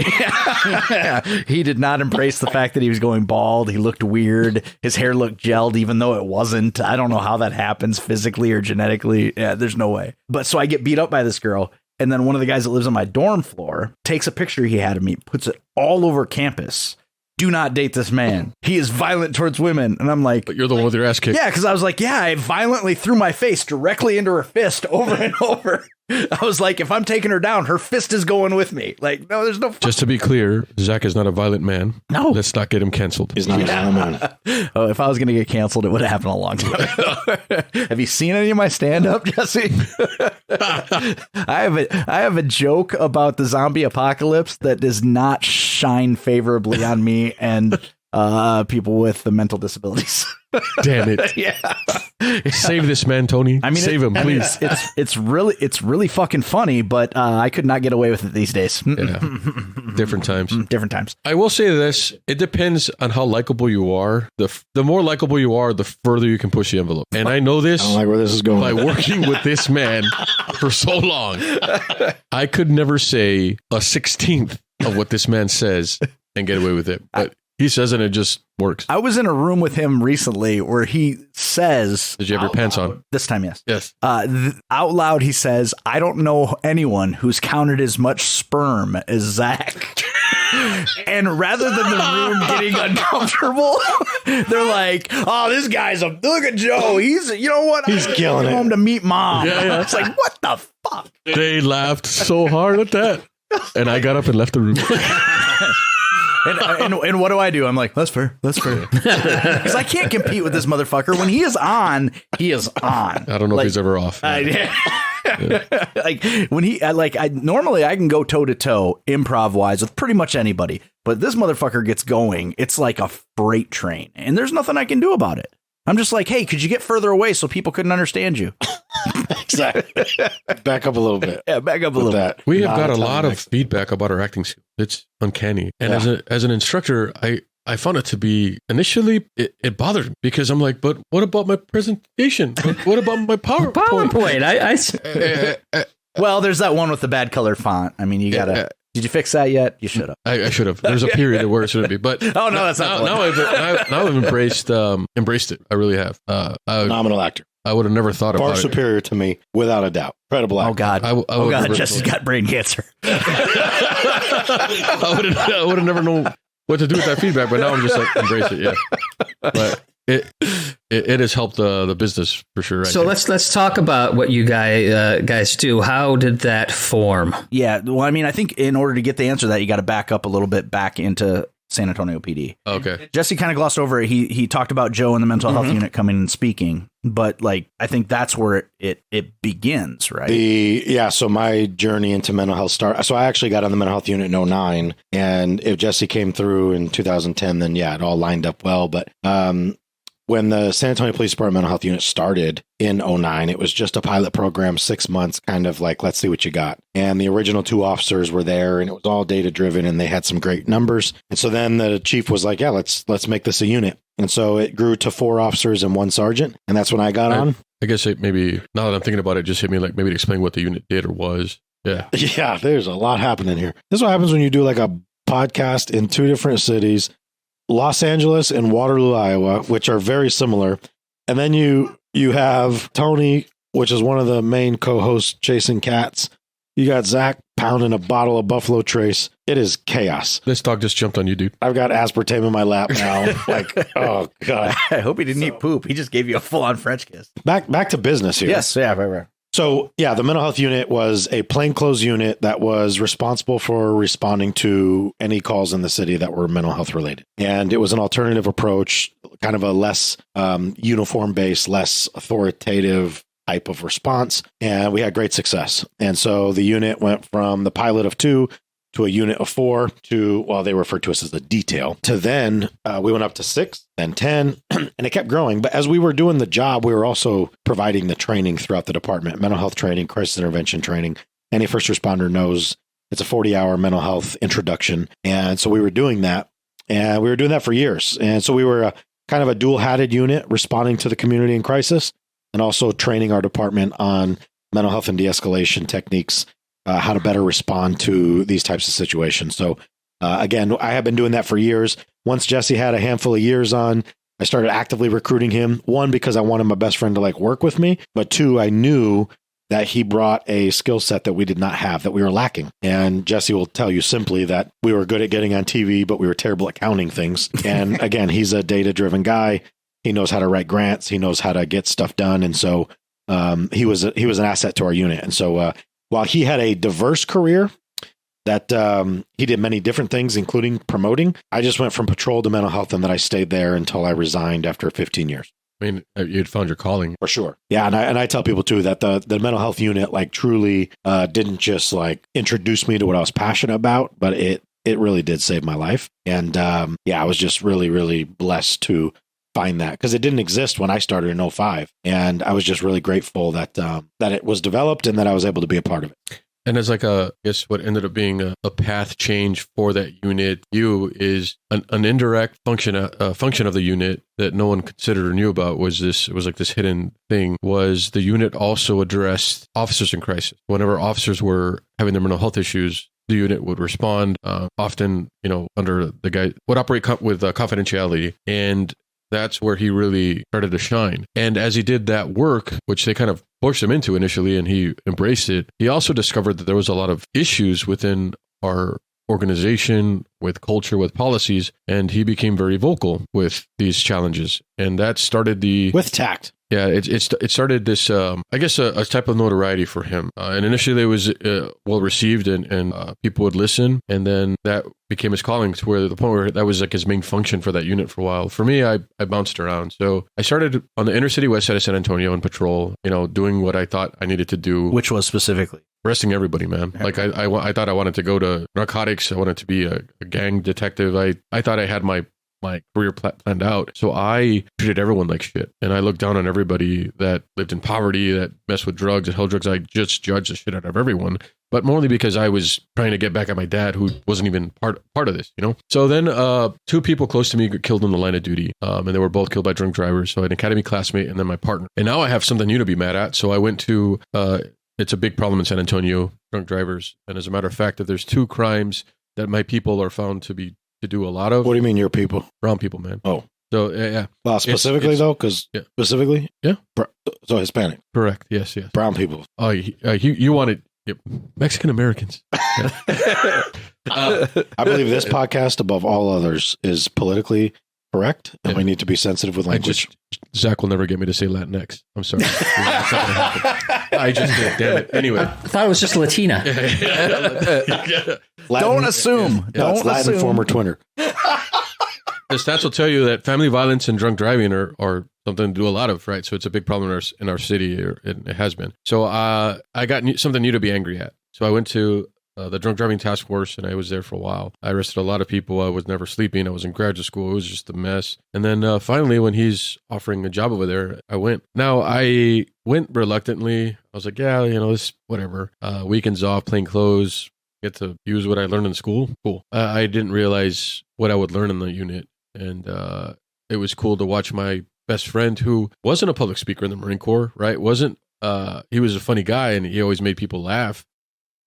He did not embrace the fact that he was going bald. He looked weird. His hair looked gelled, even though it wasn't. I don't know how that happens physically or genetically. Yeah, there's no way. But so I get beat up by this girl. And then one of the guys that lives on my dorm floor takes a picture he had of me, puts it all over campus. Do not date this man. He is violent towards women. And I'm like, but you're the one with your ass kicked. Yeah, because I was like, I violently threw my face directly into her fist over and over. I was like, if I'm taking her down, her fist is going with me. Like, no, there's no. Just to be clear, Zach is not a violent man. No. Let's not get him canceled. He's not a violent man. Oh, if I was going to get canceled, it would have happened a long time ago. Have you seen any of my stand-up, Jesse? I have a joke about the zombie apocalypse that does not shine favorably on me and people with the mental disabilities. Damn it. Yeah. Save this man, Tony. I mean, save him, please. It's really fucking funny, but I could not get away with it these days. Yeah. Different times. Different times. I will say this. It depends on how likable you are. The more likable you are, the further you can push the envelope. And I know this. I don't like where this is going. By working with this man for so long. I could never say a 16th of what this man says and get away with it. But he says it, and it just works. I was in a room with him recently where he says... Did you have your pants on? This time, yes. Yes. Out loud, he says, I don't know anyone who's counted as much sperm as Zach. And rather than the room getting uncomfortable, they're like, oh, this guy's look at Joe. He's, you know what? He's killing it. Home to meet mom. Yeah. It's like, what the fuck? They laughed so hard at that. And I got up and left the room. And what do? I'm like, that's fair. Because I can't compete with this motherfucker. When he is on, he is on. I don't know if he's ever off. Like when normally I can go toe to toe improv wise with pretty much anybody, but this motherfucker gets going. It's like a freight train, and there's nothing I can do about it. I'm just like, hey, could you get further away so people couldn't understand you? Exactly. Back up a little bit. Yeah, back up a little bit. We have got a lot of feedback about our acting skills. It's uncanny. And as an instructor, I found it to be initially it bothered me because I'm like, but what about my presentation? What about my PowerPoint? Well, there's that one with the bad colored font. I mean, you gotta. Did you fix that yet? You should have. I should have. There's a period where it shouldn't be, but oh no, that's not. Now I've embraced it. I really have. Phenomenal actor. I would have never thought about it. Far superior to me, without a doubt. Incredible actor. Oh God! Oh God! Jesse's got brain cancer. I would have never known what to do with that feedback, but now I'm just like embrace it. Yeah, but it has helped the business for sure. So let's talk about what you guys do. How did that form? Yeah, well, I mean, I think in order to get the answer to that, you got to back up a little bit back into San Antonio PD. Okay. Jesse kind of glossed over it. He talked about Joe in the mental health unit coming and speaking, but like I think that's where it begins, right? So my journey into mental health started. So I actually got on the mental health unit in 2009, and if Jesse came through in 2010, then it all lined up well. But when the San Antonio Police Department mental health unit started in 2009, it was just a pilot program, 6 months, kind of like, let's see what you got. And the original 2 officers were there, and it was all data driven, and they had some great numbers. And so then the chief was like, let's make this a unit. And so it grew to 4 officers and 1 sergeant. And that's when I got on. I guess maybe now that I'm thinking about it, just hit me like maybe to explain what the unit did or was. Yeah. Yeah, there's a lot happening here. This is what happens when you do like a podcast in 2 different cities, Los Angeles and Waterloo, Iowa, which are very similar. And then you have Tony, which is one of the main co-hosts, chasing cats. You got Zach pounding a bottle of Buffalo Trace. It is chaos. This dog just jumped on you, dude. I've got aspartame in my lap now. Like, oh God. I hope he didn't eat poop. He just gave you a full-on French kiss. Back to business here. Yes, yeah, right. So, yeah, the mental health unit was a plainclothes unit that was responsible for responding to any calls in the city that were mental health related. And it was an alternative approach, kind of a less uniform-based, less authoritative type of response. And we had great success. And so the unit went from the pilot of 2 to a unit of 4 to, well, they referred to us as the detail, to then we went up to 6, then 10, and it kept growing. But as we were doing the job, we were also providing the training throughout the department, mental health training, crisis intervention training. Any first responder knows it's a 40-hour mental health introduction. And so we were doing that, and we were doing that for years. And so we were kind of a dual-hatted unit responding to the community in crisis and also training our department on mental health and de-escalation techniques, how to better respond to these types of situations. So again, I have been doing that for years. Once Jesse had a handful of years on, I started actively recruiting him. 1, because I wanted my best friend to like work with me, but 2, I knew that he brought a skill set that we did not have, that we were lacking. And Jesse will tell you simply that we were good at getting on TV, but we were terrible at counting things. And again, he's a data-driven guy. He knows how to write grants. He knows how to get stuff done. And so he was an asset to our unit. And so while he had a diverse career that he did many different things, including promoting, I just went from patrol to mental health, and then I stayed there until I resigned after 15 years. I mean, you'd found your calling. For sure. Yeah. And I tell people too that the mental health unit like truly didn't just like introduce me to what I was passionate about, but it really did save my life. And I was just really, really blessed to find that, because it didn't exist when I started in 2005. And I was just really grateful that it was developed and that I was able to be a part of it. And as like I guess what ended up being a path change for that unit, is an indirect function of the unit that no one considered or knew about was this hidden thing. Was the unit also addressed officers in crisis? Whenever officers were having their mental health issues, the unit would respond, often, under the guy would operate with confidentiality, and that's where he really started to shine. And as he did that work, which they kind of pushed him into initially, and he embraced it, he also discovered that there was a lot of issues within our organization, with culture, with policies, and he became very vocal with these challenges. And that started with tact. Yeah, it started this, I guess, a type of notoriety for him. And initially it was well received, and people would listen. And then that became his calling, to where the point where that was like his main function for that unit for a while. For me, I bounced around. So I started on the inner city west side of San Antonio in patrol, doing what I thought I needed to do. Which was specifically? Arresting everybody, man. Like I thought I wanted to go to narcotics. I wanted to be a gang detective. I thought I had my career planned out. So I treated everyone like shit. And I looked down on everybody that lived in poverty, that messed with drugs and held drugs. I just judged the shit out of everyone. But mainly because I was trying to get back at my dad, who wasn't even part of this, So then 2 people close to me got killed in the line of duty. And they were both killed by drunk drivers. So an academy classmate and then my partner. And now I have something new to be mad at. So I went to, it's a big problem in San Antonio, drunk drivers. And as a matter of fact, that there's 2 crimes that my people are found to do a lot of. What do you mean your people? Brown people, man. Oh. So, yeah. Well, specifically, though, because specifically? Yeah. So Hispanic. Correct. Yes. Brown people. Oh, you wanted Mexican Americans. I believe this podcast, above all others, is politically correct, and we need to be sensitive with language. Zach will never get me to say Latinx. I'm sorry. That's not gonna happen. I just did. Damn it. Anyway. I thought it was just Latina. Don't assume. Don't Latin assume. Former twinner. The stats will tell you that family violence and drunk driving are something to do a lot of, right? So it's a big problem in our city, or it has been. So I got something new to be angry at. So I went to the drunk driving task force, and I was there for a while. I arrested a lot of people. I was never sleeping. I was in graduate school. It was just a mess. And then finally, when he's offering a job over there, I went. Now, I went reluctantly. I was like, yeah, this, whatever. Weekends off, plain clothes, get to use what I learned in school. Cool. I didn't realize what I would learn in the unit. And it was cool to watch my best friend who wasn't a public speaker in the Marine Corps, right? He was a funny guy and he always made people laugh,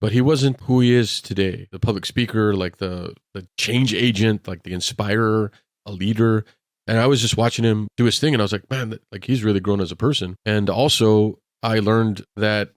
but he wasn't who he is today. The public speaker, like the change agent, like the inspirer, a leader. And I was just watching him do his thing and I was like, man, like he's really grown as a person. And also I learned that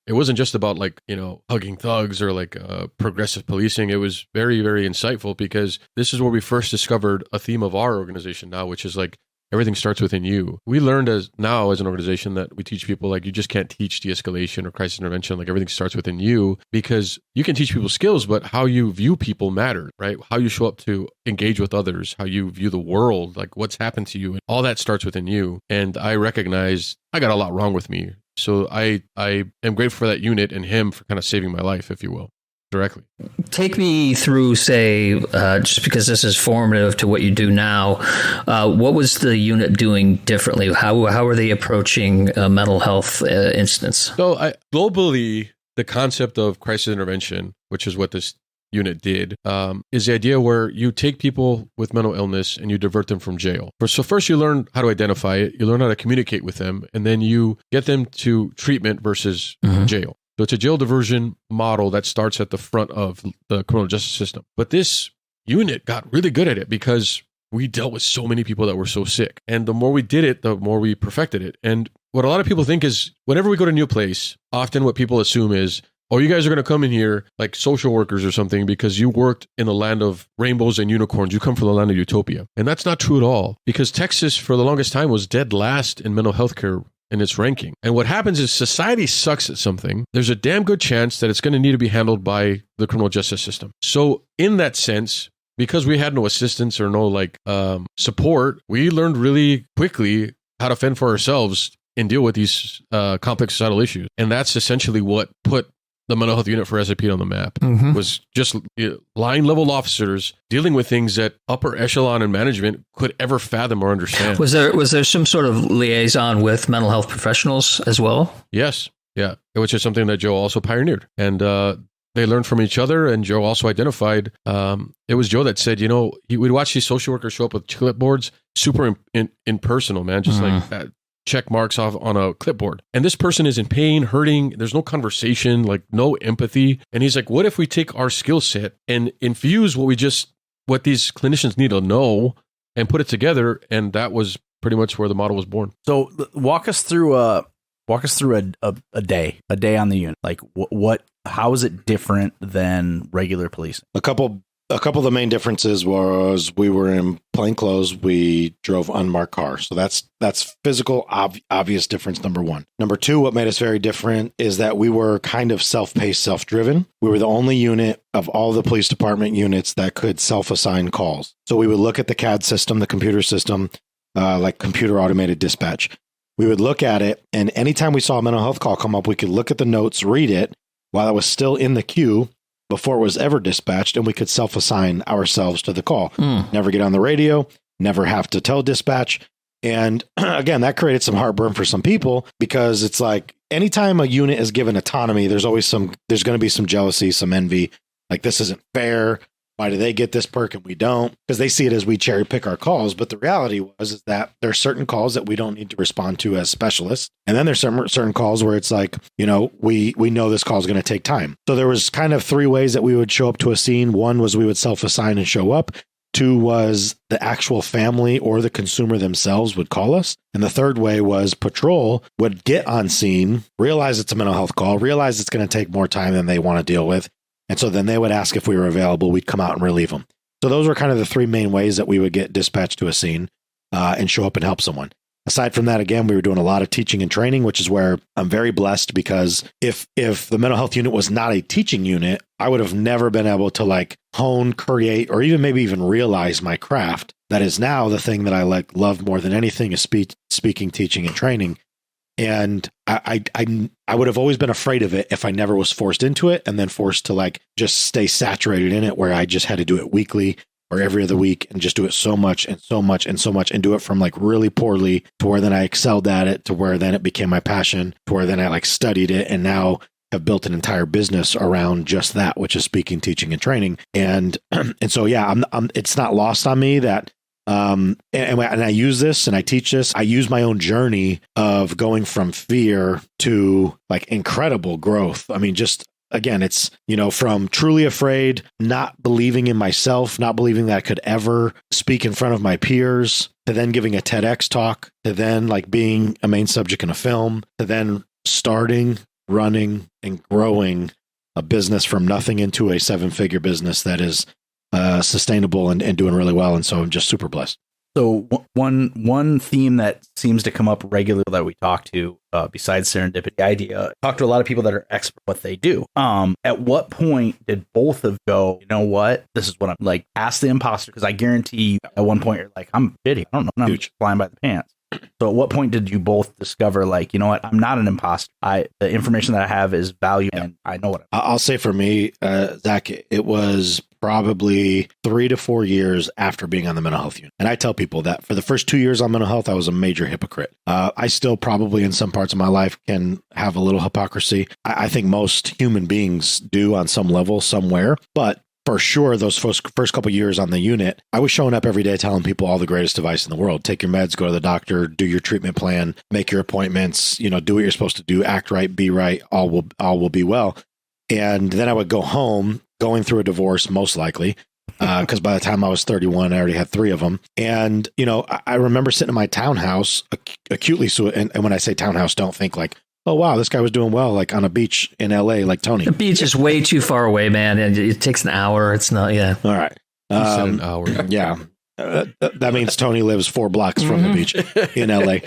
it wasn't just about like, hugging thugs or like progressive policing. It was very, very insightful because this is where we first discovered a theme of our organization now, which is like everything starts within you. We learned as an organization that we teach people like you just can't teach de-escalation or crisis intervention. Like everything starts within you because you can teach people skills, but how you view people matters, right? How you show up to engage with others, how you view the world, like what's happened to you. All that starts within you. And I recognize I got a lot wrong with me. So I am grateful for that unit and him for kind of saving my life, if you will, directly. Take me through, say, just because this is formative to what you do now, what was the unit doing differently? How are they approaching mental health incidents? So globally, the concept of crisis intervention, which is what this unit did, is the idea where you take people with mental illness and you divert them from jail. So first you learn how to identify it, you learn how to communicate with them, and then you get them to treatment versus jail. So it's a jail diversion model that starts at the front of the criminal justice system. But this unit got really good at it because we dealt with so many people that were so sick. And the more we did it, the more we perfected it. And what a lot of people think is whenever we go to a new place, often what people assume is, oh, you guys are going to come in here like social workers or something because you worked in the land of rainbows and unicorns. You come from the land of utopia. And that's not true at all because Texas for the longest time was dead last in mental health care in its ranking. And what happens is society sucks at something. There's a damn good chance that it's going to need to be handled by the criminal justice system. So in that sense, because we had no assistance or no support, we learned really quickly how to fend for ourselves and deal with these complex societal issues. And that's essentially what put the mental health unit for SAP on the map. Was just line level officers dealing with things that upper echelon and management could ever fathom or understand. Was there some sort of liaison with mental health professionals as well? Yes. Yeah. Which is something that Joe also pioneered. And they learned from each other. And Joe also identified, it was Joe that said, we'd watch these social workers show up with clipboards, super impersonal, man. Just like that. Check marks off on a clipboard. And this person is in pain, hurting. There's no conversation, like no empathy. And he's like, what if we take our skill set and infuse what these clinicians need to know and put it together? And that was pretty much where the model was born. So walk us through a day on the unit. Like how is it different than regular policing? A couple of the main differences was we were in plain clothes. We drove unmarked cars. So that's physical, obvious difference, number one. Number two, what made us very different is that we were kind of self-paced, self-driven. We were the only unit of all the police department units that could self-assign calls. So we would look at the CAD system, the computer system, like computer automated dispatch. We would look at it, and anytime we saw a mental health call come up, we could look at the notes, read it while it was still in the queue, before it was ever dispatched, and we could self-assign ourselves to the call. Never get on the radio, never have to tell dispatch. And again, that created some heartburn for some people because it's like anytime a unit is given autonomy, there's going to be some jealousy, some envy. Like, this isn't fair. Why do they get this perk and we don't? Because they see it as we cherry pick our calls. But the reality is that there are certain calls that we don't need to respond to as specialists. And then there's certain calls where it's like, we know this call is going to take time. So there was kind of three ways that we would show up to a scene. One was we would self-assign and show up. Two was the actual family or the consumer themselves would call us. And the third way was patrol would get on scene, realize it's a mental health call, realize it's going to take more time than they want to deal with. And so then they would ask if we were available. We'd come out and relieve them. So those were kind of the three main ways that we would get dispatched to a scene and show up and help someone. Aside from that, again, we were doing a lot of teaching and training, which is where I'm very blessed because if the mental health unit was not a teaching unit, I would have never been able to hone, create, or maybe even realize my craft. That is now the thing that I love more than anything is speaking, teaching, and training. And I would have always been afraid of it if I never was forced into it and then forced to just stay saturated in it, where I just had to do it weekly or every other week and just do it so much and so much and so much and do it from really poorly to where then I excelled at it, to where then it became my passion, to where then I studied it and now have built an entire business around just that, which is speaking, teaching, and training. And so, yeah, it's not lost on me that And I use this and I teach this. I use my own journey of going from fear to like incredible growth. I mean, just again, it's, from truly afraid, not believing in myself, not believing that I could ever speak in front of my peers, to then giving a TEDx talk, to then like being a main subject in a film, to then starting, running, and growing a business from nothing into a 7-figure business that is sustainable and doing really well. And so I'm just super blessed. So one theme that seems to come up regularly that we talk to, besides serendipity idea, talk to a lot of people that are expert at what they do. At what point did both of go, you know what, this is what I'm like, ask the imposter? Because I guarantee you at one point you're like, I'm shitty. I don't know. I'm just flying by the pants. So at what point did you both discover, like, you know what, I'm not an imposter. The information that I have is value, and I know what I'll say for me, Zach, it was probably 3 to 4 years after being on the mental health unit. And I tell people that for the first 2 years on mental health, I was a major hypocrite. I still probably in some parts of my life can have a little hypocrisy. I think most human beings do on some level somewhere, but for sure, those first couple years on the unit, I was showing up every day telling people all the greatest advice in the world. Take your meds, go to the doctor, do your treatment plan, make your appointments, do what you're supposed to do, act right, be right, all will be well. And then I would go home, going through a divorce, most likely, because by the time I was 31, I already had 3 of them. And, I remember sitting in my townhouse, acutely, and when I say townhouse, don't think like, oh, wow, this guy was doing well, like on a beach in LA, like Tony. The beach is way too far away, man. And it takes an hour. It's not, yeah. All right. An hour. Yeah. That means Tony lives 4 blocks from the beach in LA.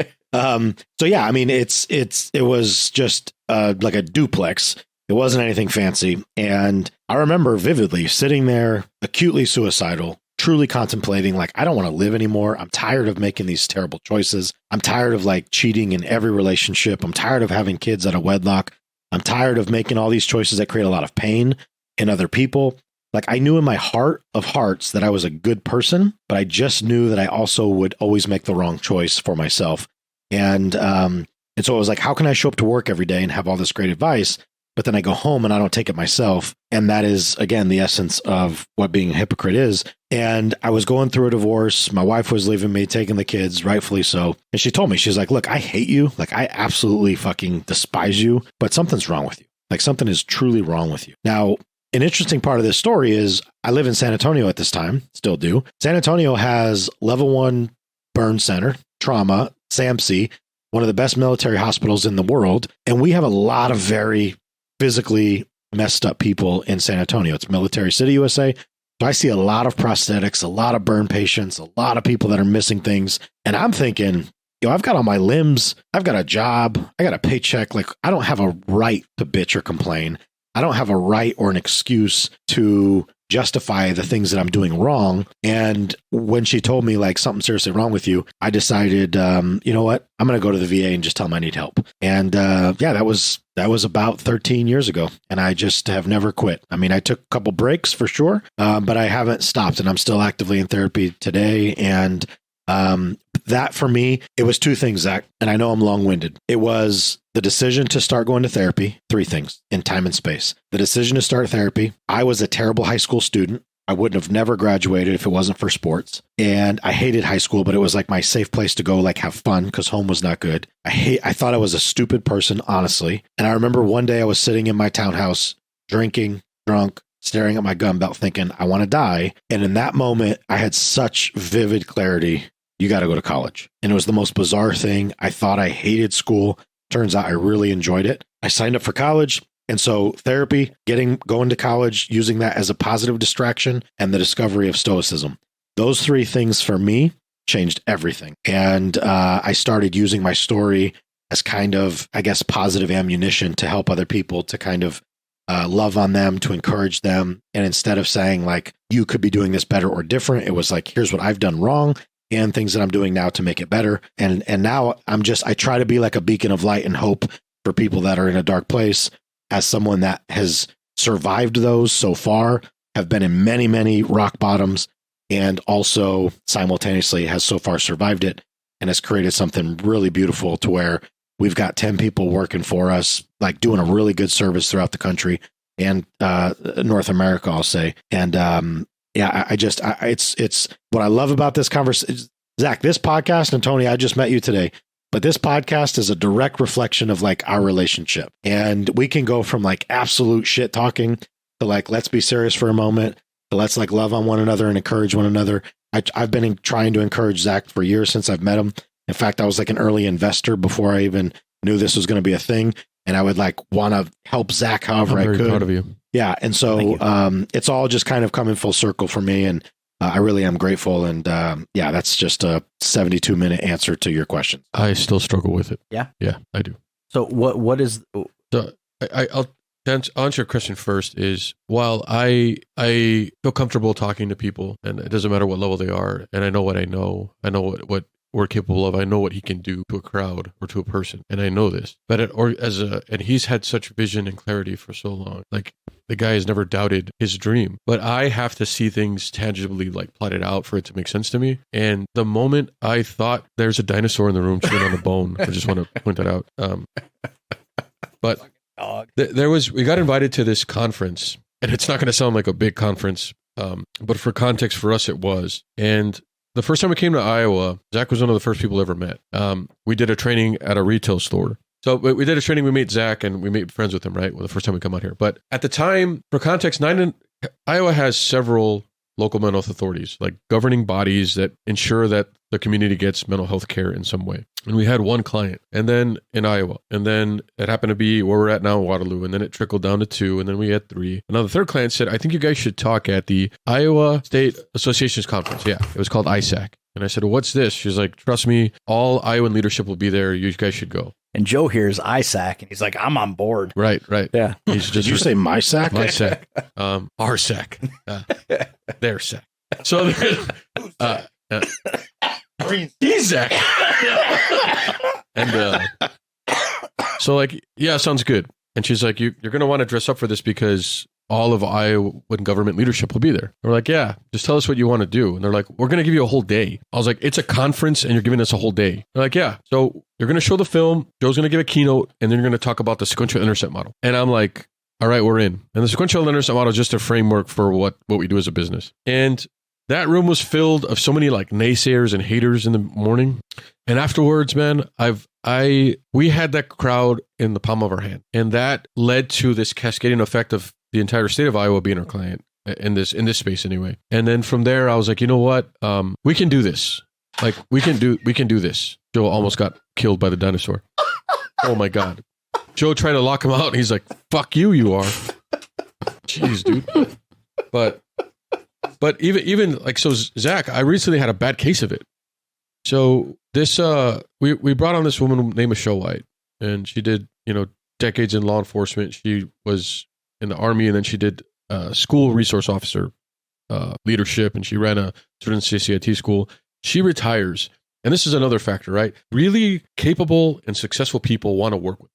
So yeah, I mean, it was just like a duplex. It wasn't anything fancy. And I remember vividly sitting there, acutely suicidal, truly contemplating, like, I don't want to live anymore. I'm tired of making these terrible choices. I'm tired of like cheating in every relationship. I'm tired of having kids out of wedlock. I'm tired of making all these choices that create a lot of pain in other people. Like, I knew in my heart of hearts that I was a good person, but I just knew that I also would always make the wrong choice for myself. And so it was like, how can I show up to work every day and have all this great advice, but then I go home and I don't take it myself? And that is, again, the essence of what being a hypocrite is. And I was going through a divorce. My wife was leaving me, taking the kids, rightfully so. And she told me, she's like, look, I hate you. Like, I absolutely fucking despise you, but something's wrong with you. Like, something is truly wrong with you. Now, an interesting part of this story is I live in San Antonio at this time, still do. San Antonio has level 1 burn center, trauma, SAMC, one of the best military hospitals in the world. And we have a lot of very physically messed up people in San Antonio. It's Military City, USA. So I see a lot of prosthetics, a lot of burn patients, a lot of people that are missing things. And I'm thinking, I've got all my limbs. I've got a job. I got a paycheck. Like, I don't have a right to bitch or complain. I don't have a right or an excuse to justify the things that I'm doing wrong. And when she told me like something seriously wrong with you, I decided, you know what, I'm going to go to the VA and just tell them I need help. And yeah, that was about 13 years ago. And I just have never quit. I mean, I took a couple breaks for sure, but I haven't stopped, and I'm still actively in therapy today. And that for me, it was 2 things, Zach, and I know I'm long-winded. It was the decision to start going to therapy, 3 things in time and space. The decision to start therapy. I was a terrible high school student. I wouldn't have never graduated if it wasn't for sports. And I hated high school, but it was like my safe place to go, like have fun, because home was not good. I thought I was a stupid person, honestly. And I remember one day I was sitting in my townhouse, drinking, drunk, staring at my gun belt, thinking, I want to die. And in that moment, I had such vivid clarity. You got to go to college. And it was the most bizarre thing. I thought I hated school. Turns out I really enjoyed it. I signed up for college. And so therapy, going to college, using that as a positive distraction, and the discovery of stoicism. Those 3 things for me changed everything. And I started using my story as kind of, I guess, positive ammunition to help other people, to kind of love on them, to encourage them. And instead of saying like, you could be doing this better or different, it was like, here's what I've done wrong and things that I'm doing now to make it better. And now I try to be like a beacon of light and hope for people that are in a dark place, as someone that has survived those so far, have been in many, many rock bottoms, and also simultaneously has so far survived it and has created something really beautiful to where we've got 10 people working for us, like doing a really good service throughout the country and North America, I'll say. And it's what I love about this conversation. Zach, this podcast, and Tony, I just met you today, but this podcast is a direct reflection of like our relationship. And we can go from like absolute shit talking to like, let's be serious for a moment, to let's like love on one another and encourage one another. I've been trying to encourage Zach for years since I've met him. In fact, I was like an early investor before I even knew this was going to be a thing. And I would like want to help Zach however I could. I'm proud of you. Yeah. And so it's all just kind of coming full circle for me. And I really am grateful. And yeah, that's just a 72-minute answer to your question. I still struggle with it. Yeah? Yeah, I do. So what is... So I'll answer your question first is, while I feel comfortable talking to people, and it doesn't matter what level they are, and I know what I know what we're capable of, I know what he can do to a crowd or to a person, and I know this. But and he's had such vision and clarity for so long. Like, the guy has never doubted his dream, but I have to see things tangibly like plotted out for it to make sense to me. And the moment I thought there's a dinosaur in the room chewing on a bone, I just want to point that out. But we got invited to this conference, and it's not going to sound like a big conference, but for context for us, it was. And the first time we came to Iowa, Zach was one of the first people I ever met. We did a training at a retail store. So we did a training, we made Zach, and we made friends with him, right? Well, the first time we come out here. But at the time, for context, Iowa has several local mental health authorities, like governing bodies that ensure that the community gets mental health care in some way. And we had one client, and then in Iowa, and then it happened to be where we're at now in Waterloo, and then it trickled down to 2, and then we had 3. And now the third client said, I think you guys should talk at the Iowa State Association's conference. Yeah, it was called ISAC. And I said, well, what's this? She's like, trust me, all Iowan leadership will be there. You guys should go. And Joe hears ISAC, and he's like, I'm on board. Right. Yeah. Did you say my sack? My sack. Our sack. Their sack. So he's Zach. And so like, yeah, sounds good. And she's like, you're going to want to dress up for this because all of Iowa government leadership will be there. And we're like, yeah, just tell us what you want to do. And they're like, we're going to give you a whole day. I was like, it's a conference and you're giving us a whole day. They're like, yeah. So you're going to show the film. Joe's going to give a keynote, and then you're going to talk about the sequential intercept model. And I'm like, all right, we're in. And the sequential intercept model is just a framework for what we do as a business. And that room was filled of so many like naysayers and haters in the morning. And afterwards, man, we had that crowd in the palm of our hand. And that led to this cascading effect of the entire state of Iowa being our client in this space anyway. And then from there, I was like, you know what? We can do this. Like, we can do this. Joe almost got killed by the dinosaur. Oh my God. Joe tried to lock him out, and he's like, fuck you are. Jeez, dude. But even like, so Zach, I recently had a bad case of it. So this, we brought on this woman named Michelle White, and she did, decades in law enforcement. She was in the Army, and then she did school resource officer leadership, and she ran a student CCIT school. She retires. And this is another factor, right? Really capable and successful people want to work with.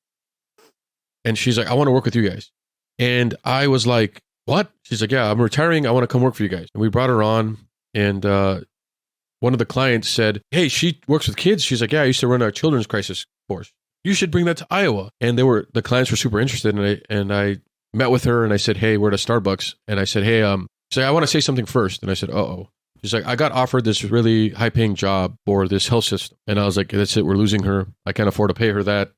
And she's like, I want to work with you guys. And I was like, what? She's like, yeah, I'm retiring. I want to come work for you guys. And we brought her on, and one of the clients said, hey, she works with kids. She's like, yeah, I used to run a children's crisis course. You should bring that to Iowa. And the clients were super interested. And I met with her, and I said, hey, we're at a Starbucks. And I said, hey, she's like, I want to say something first. And I said, uh-oh. She's like, I got offered this really high-paying job for this health system. And I was like, that's it. We're losing her. I can't afford to pay her that.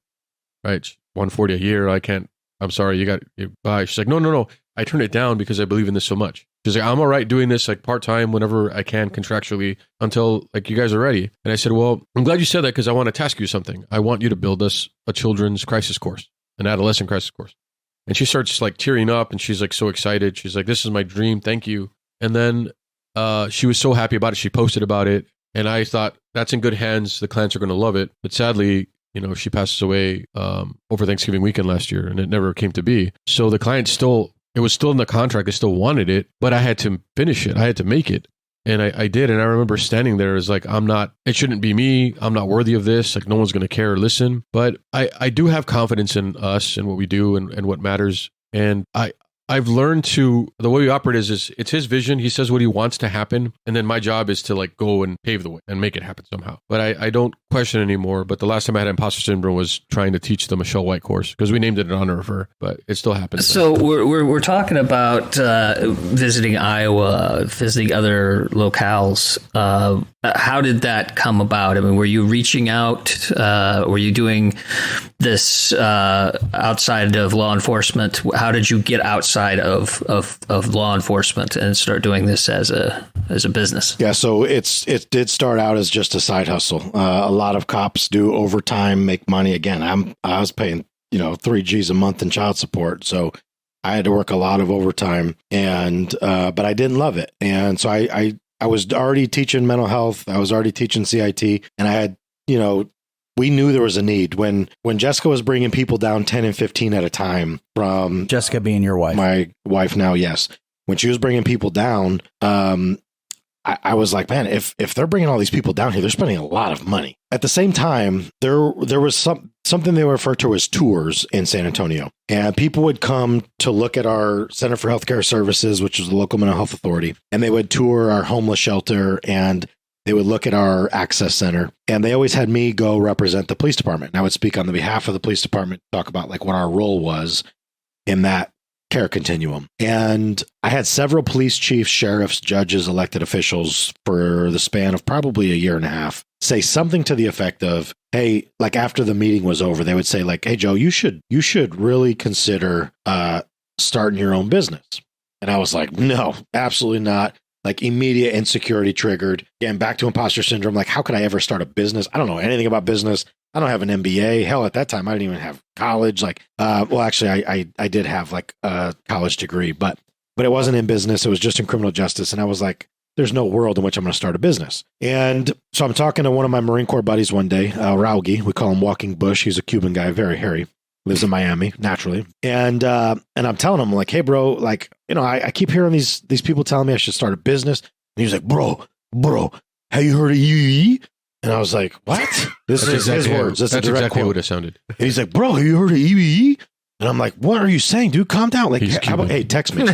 Right? $140 a year. I'm sorry. You bye. She's like, no. I turned it down because I believe in this so much. She's like, I'm all right doing this like part-time whenever I can contractually until like you guys are ready. And I said, well, I'm glad you said that because I want to task you something. I want you to build us a children's crisis course, an adolescent crisis course. And she starts like tearing up, and she's like so excited. She's like, this is my dream. Thank you. And then she was so happy about it. She posted about it. And I thought, that's in good hands. The clients are going to love it. But sadly, she passes away over Thanksgiving weekend last year, and it never came to be. So the client it was still in the contract. They still wanted it, but I had to finish it. I had to make it. And I did. And I remember standing there as like, it shouldn't be me. I'm not worthy of this. Like, no one's going to care or listen. But I do have confidence in us and what we do and what matters. And I I've learned the way we operate is it's his vision. He says what he wants to happen. And then my job is to like go and pave the way and make it happen somehow. But I don't question anymore. But the last time I had imposter syndrome was trying to teach the Michelle White course because we named it in honor of her, but it still happens. So we're talking about visiting Iowa, visiting other locales. How did that come about? I mean, were you reaching out? Were you doing this outside of law enforcement? How did you get outside of law enforcement and start doing this as a business? Yeah, so it did start out as just a side hustle. A lot of cops do overtime, make money. Again, I was paying $3,000 a month in child support, so I had to work a lot of overtime, and but I didn't love it, and so I was already teaching mental health. I was already teaching CIT, and I had we knew there was a need when Jessica was bringing people down 10 and 15 at a time from Jessica being your wife, my wife now. Yes. When she was bringing people down, I was like, man, if they're bringing all these people down here, they're spending a lot of money. At the same time, there was something they refer to as tours in San Antonio, and people would come to look at our Center for Healthcare Services, which is the local mental health authority, and they would tour our homeless shelter, and they would look at our access center, and they always had me go represent the police department. And I would speak on the behalf of the police department, talk about like what our role was in that care continuum. And I had several police chiefs, sheriffs, judges, elected officials for the span of probably a year and a half say something to the effect of, hey, like after the meeting was over, they would say like, hey, Joe, you should really consider starting your own business. And I was like, no, absolutely not. Like immediate insecurity triggered. Again, back to imposter syndrome. Like, how could I ever start a business? I don't know anything about business. I don't have an MBA. Hell, at that time, I didn't even have college. Like, well, actually, I did have like a college degree, but it wasn't in business. It was just in criminal justice. And I was like, there's no world in which I'm going to start a business. And so I'm talking to one of my Marine Corps buddies one day, Raugi. We call him Walking Bush. He's a Cuban guy, very hairy. Lives in Miami, naturally. And I'm telling him, like, hey, bro, like, I keep hearing these people telling me I should start a business. And he's like, bro, have you heard of EBV? And I was like, what? This is his words. That's exactly what it sounded. And he's like, bro, have you heard of EBV? And I'm like, what are you saying, dude? Calm down. Like, hey, text me. And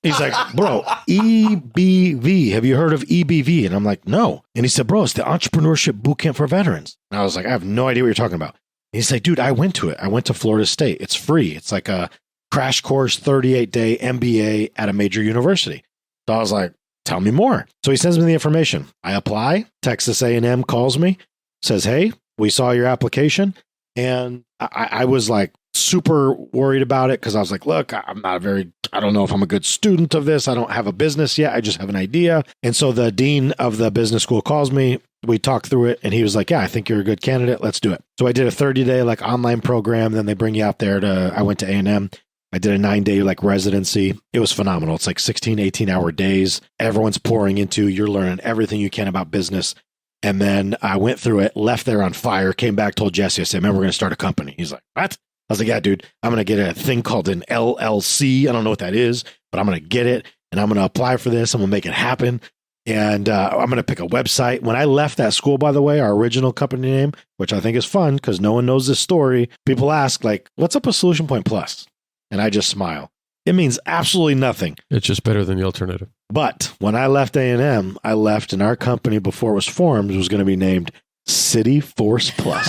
he's like, bro, EBV. Have you heard of EBV? And I'm like, no. And he said, bro, it's the Entrepreneurship Bootcamp for Veterans. And I was like, I have no idea what you're talking about. He's like, dude, I went to it. I went to Florida State. It's free. It's like a crash course, 38-day MBA at a major university. So I was like, tell me more. So he sends me the information. I apply. Texas A&M calls me, says, hey, we saw your application. And I was like super worried about it because I was like, look, I don't know if I'm a good student of this. I don't have a business yet. I just have an idea. And so the dean of the business school calls me. We talked through it and he was like, yeah, I think you're a good candidate. Let's do it. So I did a 30-day like online program. Then they bring you out there I went to A&M. I did a 9-day like residency. It was phenomenal. It's like 16, 18-hour days. Everyone's pouring into, you're learning everything you can about business. And then I went through it, left there on fire, came back, told Jesse, I said, man, we're going to start a company. He's like, what? I was like, yeah, dude, I'm going to get a thing called an LLC. I don't know what that is, but I'm going to get it and I'm going to apply for this. I'm going to make it happen. And I'm going to pick a website. When I left that school, by the way, our original company name, which I think is fun because no one knows this story, people ask, like, what's up with Solution Point Plus? And I just smile. It means absolutely nothing. It's just better than the alternative. But when I left A&M, I left and our company before it was formed was going to be named City Force Plus.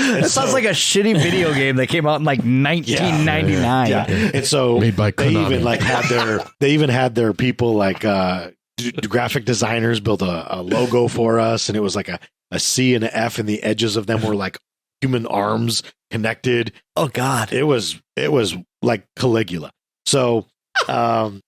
It sounds like a shitty video game that came out in like 1999. Yeah. And so made by they Konami. even like had their people like graphic designers build a logo for us, and it was like a C and an F, and the edges of them were like human arms connected. Oh God. It was like Caligula. So I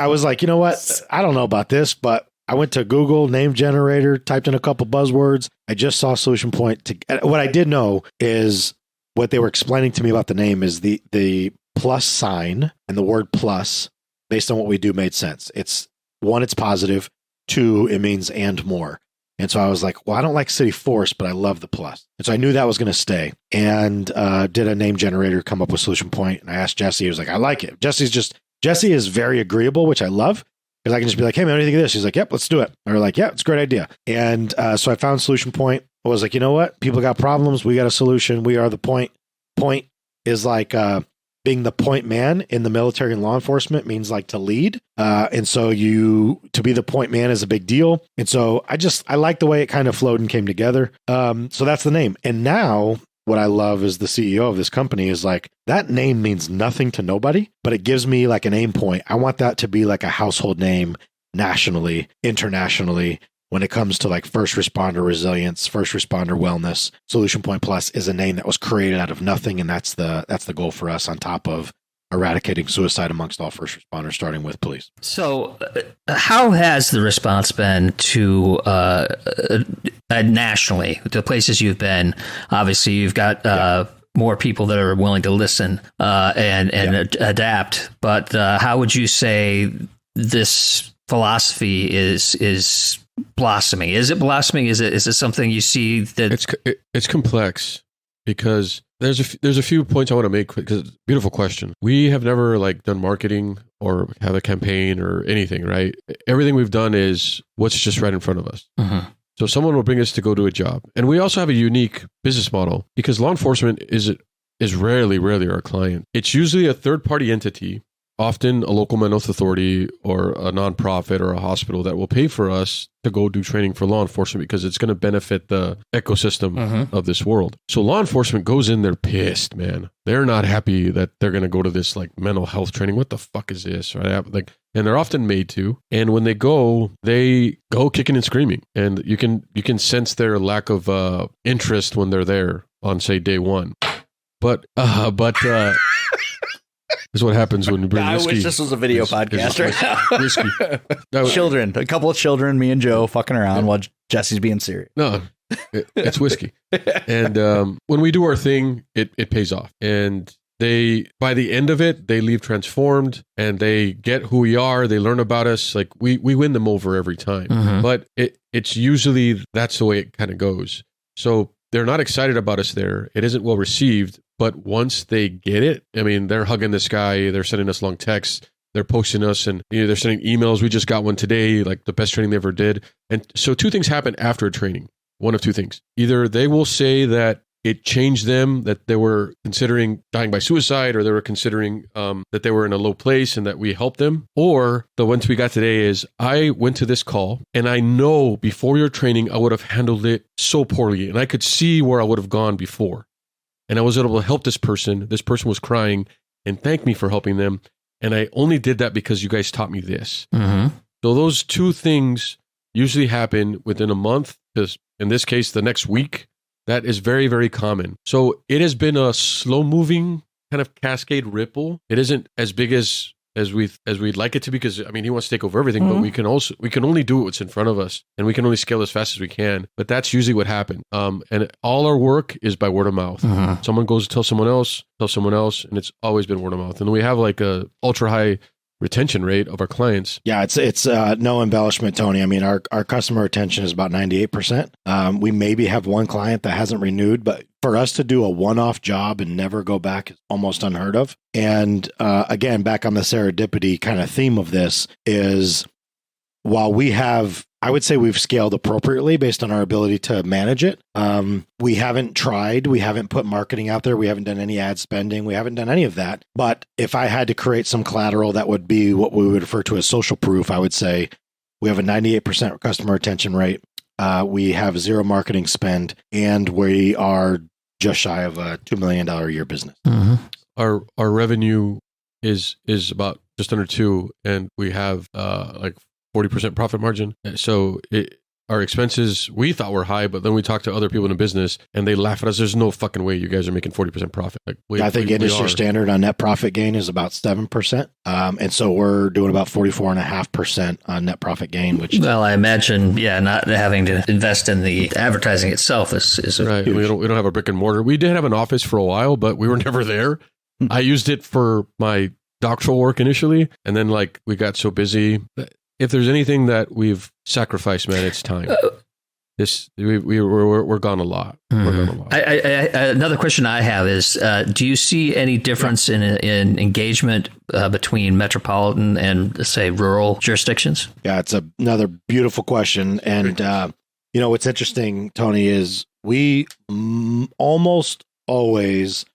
was like, you know what? I don't know about this, but I went to Google name generator, typed in a couple buzzwords. I just saw Solution Point. What I did know is what they were explaining to me about the name is the plus sign and the word plus based on what we do made sense. It's one, it's positive. Two, it means and more. And so I was like, well, I don't like City Force, but I love the plus. And so I knew that was going to stay and did a name generator, come up with Solution Point. And I asked Jesse, he was like, I like it. Jesse is very agreeable, which I love. Because I can just be like, hey, man, what do you think of this? He's like, yep, let's do it. Or like, yeah, it's a great idea. And so I found Solution Point. I was like, you know what? People got problems. We got a solution. We are the point. is like being the point man in the military and law enforcement means like to lead. And so to be the point man is a big deal. And so I like the way it kind of flowed and came together. So that's the name. And now what I love is the CEO of this company is like, that name means nothing to nobody, but it gives me like an aim point. I want that to be like a household name nationally, internationally, when it comes to like first responder resilience, first responder wellness. Solution Point Plus is a name that was created out of nothing. And that's the goal for us, on top of eradicating suicide amongst all first responders, starting with police. So how has the response been to nationally, the places you've been? Obviously, you've got more people that are willing to listen and adapt. But how would you say this philosophy is blossoming? Is it blossoming? Is it something you see that it's complex? Because there's a few points I want to make, because beautiful question. We have never like done marketing or have a campaign or anything, right? Everything we've done is what's just right in front of us. Mm-hmm. So someone will bring us to go do a job. And we also have a unique business model, because law enforcement is rarely our client. It's usually a third-party entity, often a local mental health authority or a nonprofit or a hospital, that will pay for us to go do training for law enforcement, because it's going to benefit the ecosystem of this world. So law enforcement goes in, they're pissed, man. They're not happy that they're going to go to this like mental health training. What the fuck is this? Right? Like, and they're often made to. And when they go kicking and screaming. And you can sense their lack of interest when they're there on, say, day one. But this is what happens when you bring whiskey. I wish this was a video podcast right now. Whiskey. Children, a couple of children, me and Joe fucking around while Jesse's being serious. No, it's whiskey. And when we do our thing, it pays off. And by the end of it, they leave transformed, and they get who we are. They learn about us. Like we win them over every time. Mm-hmm. But it's usually, that's the way it kind of goes. So they're not excited about us there. It isn't well received. But once they get it, I mean, they're hugging this guy. They're sending us long texts. They're posting us, and they're sending emails. We just got one today, like the best training they ever did. And so two things happen after a training. One of two things. Either they will say that it changed them, that they were considering dying by suicide, or they were considering that they were in a low place and that we helped them. Or the ones we got today is, I went to this call and I know before your training, I would have handled it so poorly, and I could see where I would have gone before. And I was able to help this person. This person was crying and thanked me for helping them. And I only did that because you guys taught me this. Mm-hmm. So those two things usually happen within a month, because in this case, the next week. That is very, very common. So it has been a slow moving kind of cascade ripple. It isn't as big as we'd like it to be, because I mean, he wants to take over everything, but we can only do what's in front of us, and we can only scale as fast as we can. But that's usually what happened. And all our work is by word of mouth. Mm-hmm. Someone goes to tell someone else, and it's always been word of mouth. And we have like a ultra high retention rate of our clients. Yeah, it's no embellishment, Tony. I mean, our customer retention is about 98%. We maybe have one client that hasn't renewed, but for us to do a one-off job and never go back is almost unheard of. And again, back on the serendipity kind of theme of this is, while we have, I would say we've scaled appropriately based on our ability to manage it. We haven't tried. We haven't put marketing out there. We haven't done any ad spending. We haven't done any of that. But if I had to create some collateral that would be what we would refer to as social proof, I would say we have a 98% customer retention rate. We have zero marketing spend, and we are just shy of a $2 million a year business. Mm-hmm. Our revenue is about just under 2, and we have like 40% profit margin. So our expenses, we thought were high, but then we talked to other people in the business and they laugh at us. There's no fucking way you guys are making 40% profit. Like, I think industry standard on net profit gain is about 7%. And so we're doing about 44.5% on net profit gain, which, well, I imagine, not having to invest in the advertising itself is right. Huge. We don't have a brick and mortar. We did have an office for a while, but we were never there. I used it for my doctoral work initially. And then like we got so busy. If there's anything that we've sacrificed, man, it's time. We're gone a lot. Mm-hmm. We're gone a lot. Another question I have is, do you see any difference in engagement between metropolitan and, say, rural jurisdictions? Yeah, it's another beautiful question. And, what's interesting, Tony, is we almost always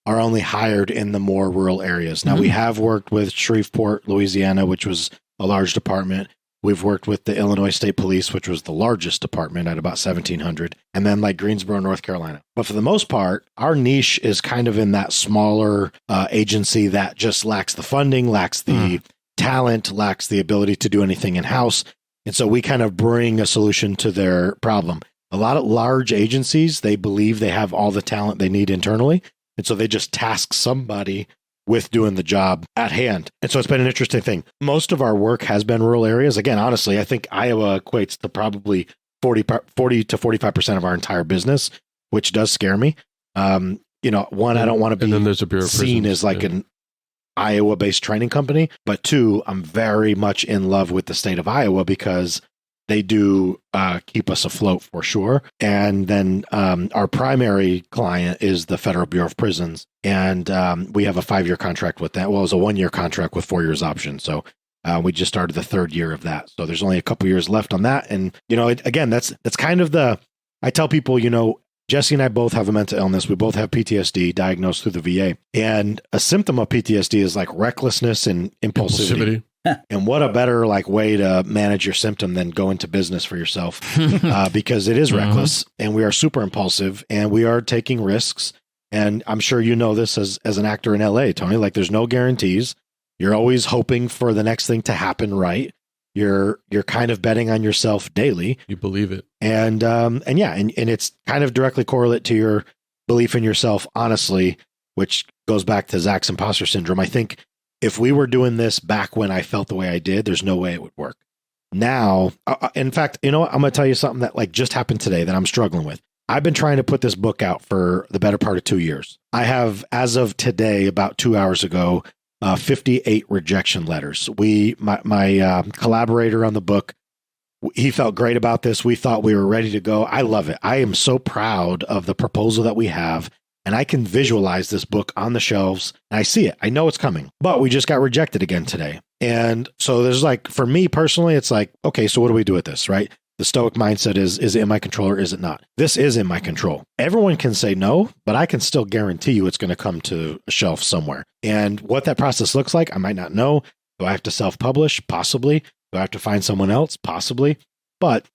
are only hired in the more rural areas. Now, we have worked with Shreveport, Louisiana, which was a large department. We've worked with the Illinois State Police, which was the largest department at about 1,700, and then like Greensboro, North Carolina. But for the most part, our niche is kind of in that smaller agency that just lacks the funding, lacks the talent, lacks the ability to do anything in-house. And so we kind of bring a solution to their problem. A lot of large agencies, they believe they have all the talent they need internally. And so they just task somebody with doing the job at hand. And so it's been an interesting thing. Most of our work has been rural areas. Again, honestly, I think Iowa equates to probably 40 to 45% of our entire business, which does scare me. One, I don't want to be seen as like an Iowa-based training company. But two, I'm very much in love with the state of Iowa because they do keep us afloat for sure. And then our primary client is the Federal Bureau of Prisons. And we have a 5-year contract with that. Well, it was a 1-year contract with 4 years option. So we just started the 3rd year of that. So there's only a couple years left on that. And, again, that's kind of I tell people, Jesse and I both have a mental illness. We both have PTSD diagnosed through the VA. And a symptom of PTSD is like recklessness and impulsivity. And what a better way to manage your symptom than go into business for yourself because it is reckless and we are super impulsive and we are taking risks. And I'm sure you know this as an actor in LA, Tony, there's no guarantees. You're always hoping for the next thing to happen right. You're kind of betting on yourself daily. You believe it. And it's kind of directly correlate to your belief in yourself, honestly, which goes back to Zach's imposter syndrome. I think if we were doing this back when I felt the way I did, there's no way it would work. Now, in fact, I'm going to tell you something that just happened today that I'm struggling with. I've been trying to put this book out for the better part of 2 years. I have, as of today, about 2 hours ago, 58 rejection letters. My collaborator on the book, he felt great about this. We thought we were ready to go. I love it. I am so proud of the proposal that we have. And I can visualize this book on the shelves and I see it. I know it's coming, but we just got rejected again today. And so there's for me personally, it's okay, so what do we do with this, right? The stoic mindset is it in my control or is it not? This is in my control. Everyone can say no, but I can still guarantee you it's going to come to a shelf somewhere. And what that process looks like, I might not know. Do I have to self-publish? Possibly. Do I have to find someone else? Possibly. But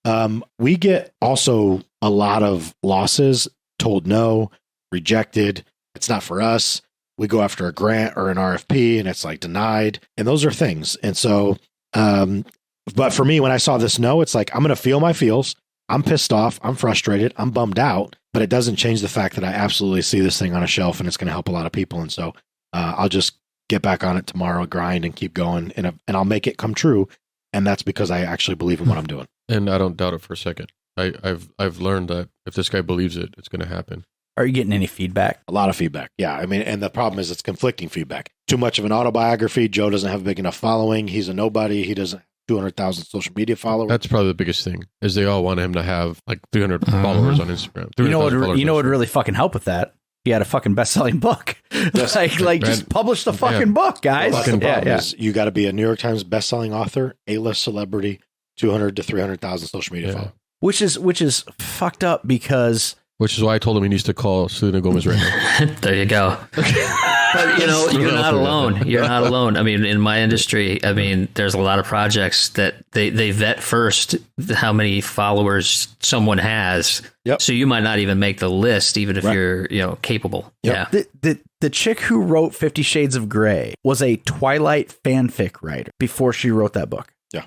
we get also a lot of losses, told no, rejected. It's not for us. We go after a grant or an RFP and it's denied. And those are things. And so, but for me, when I saw this no, it's I'm going to feel my feels. I'm pissed off. I'm frustrated. I'm bummed out, but it doesn't change the fact that I absolutely see this thing on a shelf and it's going to help a lot of people. And so I'll just get back on it tomorrow, grind and keep going and I'll make it come true. And that's because I actually believe in what I'm doing. And I don't doubt it for a second. I've learned that if this guy believes it, it's going to happen. Are you getting any feedback? A lot of feedback. Yeah. I mean, and the problem is it's conflicting feedback. Too much of an autobiography. Joe doesn't have a big enough following. He's a nobody. He doesn't have 200,000 social media followers. That's probably the biggest thing is they all want him to have 300 followers on Instagram. You know what would really fucking help with that? He had a fucking best-selling book. Just publish the fucking book, guys. The fucking problem is you got to be a New York Times best-selling author, A-list celebrity, 200 to 300,000 social media followers. Which is fucked up because... Which is why I told him he needs to call Selena Gomez right now. There you go. But you're not alone. You're not alone. I mean, in my industry, there's a lot of projects that they vet first how many followers someone has. Yep. So you might not even make the list, even if you're capable. Yep. Yeah. The chick who wrote 50 Shades of Grey was a Twilight fanfic writer before she wrote that book. Yeah.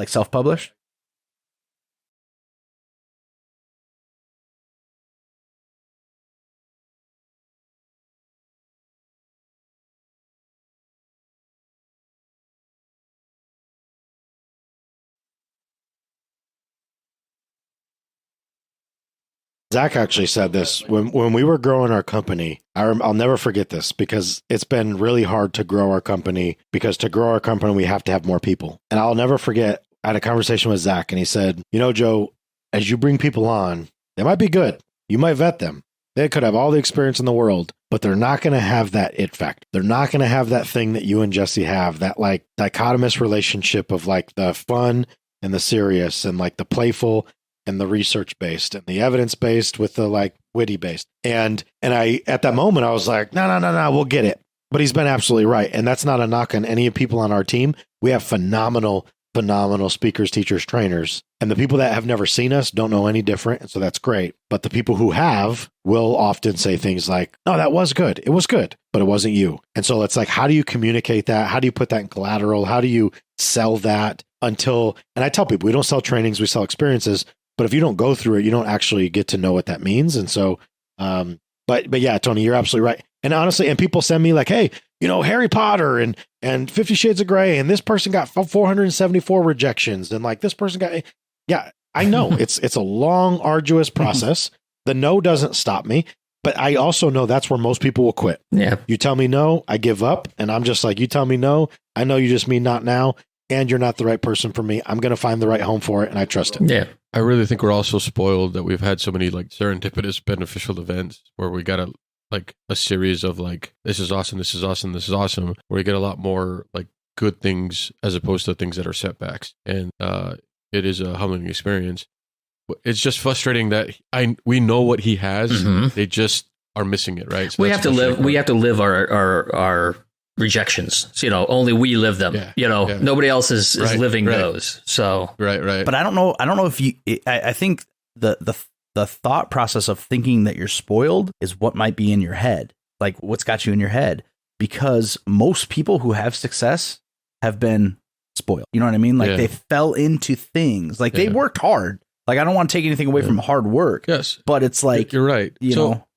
Self-published? Zach actually said this when we were growing our company. I'll never forget this because it's been really hard to grow our company because to grow our company, we have to have more people. And I'll never forget, I had a conversation with Zach and he said, Joe, as you bring people on, they might be good. You might vet them. They could have all the experience in the world, but they're not going to have that it factor. They're not going to have that thing that you and Jesse have, that dichotomous relationship of the fun and the serious and the playful and the research based and the evidence based with the witty based. And I, at that moment, I was like, no, we'll get it. But he's been absolutely right. And that's not a knock on any people on our team. We have phenomenal speakers, teachers, trainers. And the people that have never seen us don't know any different. And so that's great. But the people who have will often say things like, no, that was good. It was good, but it wasn't you. And so it's like, how do you communicate that? How do you put that in collateral? How do you sell that until, and I tell people, we don't sell trainings, we sell experiences. But if you don't go through it, you don't actually get to know what that means. And so, but yeah, Tony, you're absolutely right. And honestly, and people send me like, hey, Harry Potter and 50 Shades of Grey, and this person got 474 rejections, and like this person got, yeah, I know it's a long, arduous process. The no doesn't stop me, but I also know that's where most people will quit. Yeah. You tell me no, I give up, and I'm just like, you tell me no, I know you just mean not now, and you're not the right person for me. I'm going to find the right home for it, and I trust it. Yeah. I really think we're also spoiled that we've had so many like serendipitous beneficial events where we got a series of like, this is awesome, this is awesome, this is awesome, where you get a lot more like good things as opposed to things that are setbacks. And it is a humbling experience. It's just frustrating that we know what he has. Mm-hmm. They just are missing it, right? So we have to live our rejections. So, only we live them. Yeah. Nobody else is living those. So right. But I don't know if you. I think the thought process of thinking that you're spoiled is what might be in your head, like what's got you in your head, because most people who have success have been spoiled. You know what I mean? Like they fell into things, like they worked hard. Like I don't want to take anything away from hard work. Yes, but it's like you're right.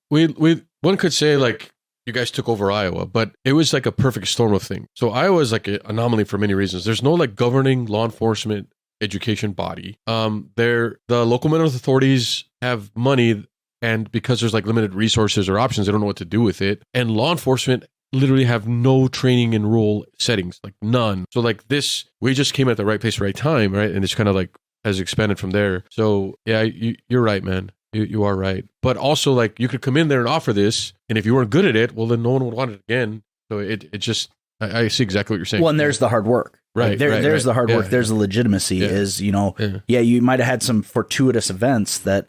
One could say like you guys took over Iowa, but it was like a perfect storm of things. So Iowa is like an anomaly for many reasons. There's no like governing law enforcement education body. The local mental health authorities have money, and because there's like limited resources or options, they don't know what to do with it. And law enforcement literally have no training in rural settings, like none. So like this, we just came at the right place, right time, right? And it's kind of like has expanded from there. So yeah, you're right, man. You are right. But also like you could come in there and offer this, and if you weren't good at it, well then no one would want it again. So it just, I see exactly what you're saying. Well, and there's the hard work. Right. Like there's the hard work. There's the legitimacy you might have had some fortuitous events that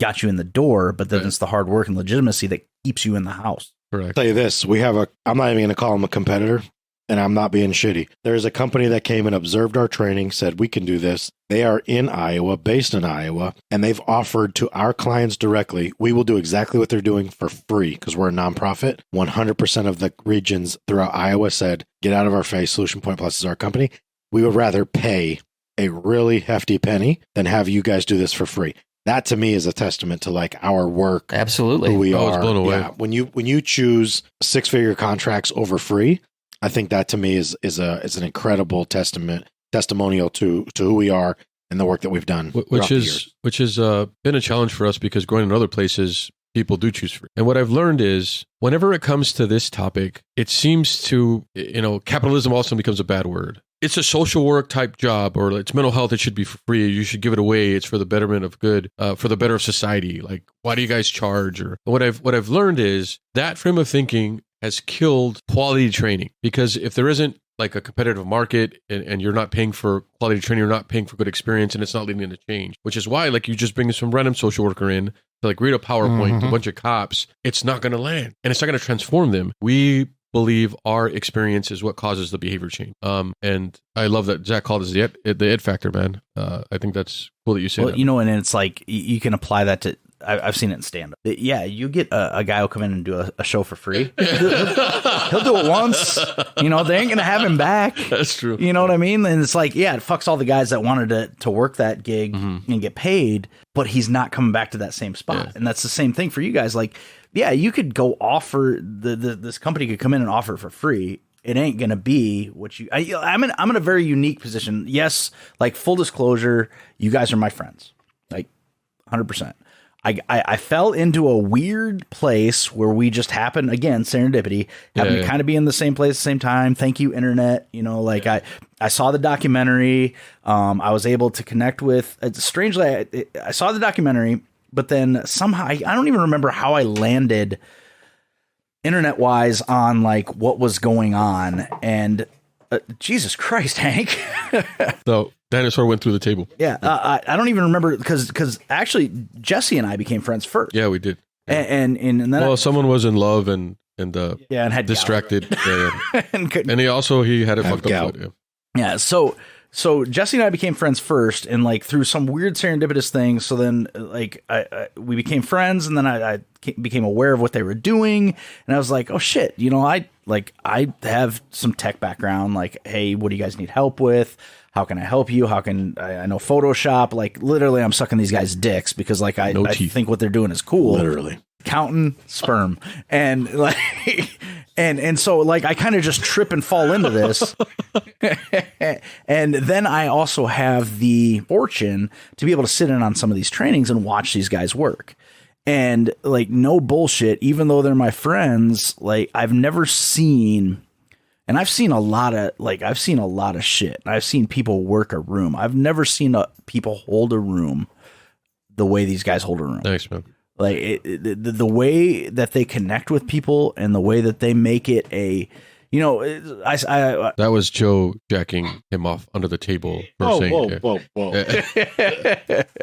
got you in the door, but then it's the hard work and legitimacy that keeps you in the house. Correct. I'll tell you this, I'm not even going to call them a competitor, and I'm not being shitty. There's a company that came and observed our training, said we can do this. They are in Iowa, based in Iowa, and they've offered to our clients directly, we will do exactly what they're doing for free because we're a nonprofit. 100% of the regions throughout Iowa said, get out of our face, Solution Point Plus is our company. We would rather pay a really hefty penny than have you guys do this for free. That to me is a testament to like our work. Absolutely. Who we are. It's blown away. Yeah. When you choose 6-figure contracts over free, I think that to me is an incredible testimonial to who we are and the work that we've done. Which has been a challenge for us because going in other places, people do choose free. And what I've learned is whenever it comes to this topic, it seems to, capitalism also becomes a bad word. It's a social work type job, or it's mental health. It should be for free. You should give it away. It's for the betterment of good, for the better of society. Like, why do you guys charge? Or what I've learned is that frame of thinking has killed quality training, because if there isn't like a competitive market and you're not paying for quality training, you're not paying for good experience, and it's not leading to change, which is why like you just bring some random social worker in to like read a PowerPoint to a bunch of cops, it's not going to land and it's not going to transform them. We believe our experience is what causes the behavior change. And I love that Zach called it the it factor, man. I think that's cool that you say that. And it's like you can apply that to, I've seen it in stand-up. Yeah, you get a guy who'll come in and do a show for free. He'll do it once. They ain't going to have him back. That's true. You know what I mean? And it's like, yeah, it fucks all the guys that wanted to work that gig and get paid, but he's not coming back to that same spot. Yeah. And that's the same thing for you guys. Like, yeah, you could go offer, this company could come in and offer it for free. It ain't going to be what I'm in a very unique position. Yes, like full disclosure, you guys are my friends. Like 100%. I fell into a weird place where we just happened, again, serendipity, happened to kind of be in the same place at the same time. Thank you, internet. I saw the documentary. I was able to connect with, strangely, I saw the documentary, but then somehow, I don't even remember how I landed internet-wise on like what was going on. And Jesus Christ, Hank. So dinosaur went through the table. Yeah, I don't even remember because actually Jesse and I became friends first. Yeah, we did. And then someone was in love and and had distracted. And he had it fucked up. Yeah. So Jesse and I became friends first, and like through some weird serendipitous things. So then like we became friends, and then I became aware of what they were doing, and I was like, oh shit, I have some tech background. Like, hey, what do you guys need help with? How can I help you? How can I know Photoshop? Like literally, I'm sucking these guys' dicks because like I think what they're doing is cool. Literally counting sperm and like. And so like I kind of just trip and fall into this. And then I also have the fortune to be able to sit in on some of these trainings and watch these guys work. And like no bullshit, even though they're my friends, like I've never seen, and I've seen a lot of shit. I've seen people work a room. I've never seen people hold a room the way these guys hold a room. Thanks, man. Like the way that they connect with people and the way that they make it that was Joe jacking him off under the table. Whoa.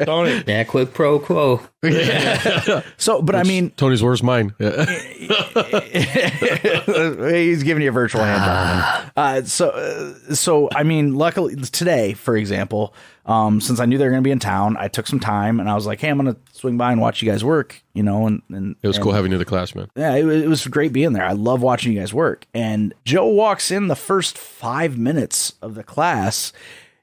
Tony. Yeah, quid pro quo. Yeah. So, but I mean, Tony's worst mine. Yeah. He's giving you a virtual hand job. So I mean, luckily today, for example, since I knew they were going to be in town, I took some time and I was like, hey, I'm going to swing by and watch you guys work, and it was cool having you in the class, man. Yeah, it was great being there. I love watching you guys work. And Joe walks in the first 5 minutes of the class.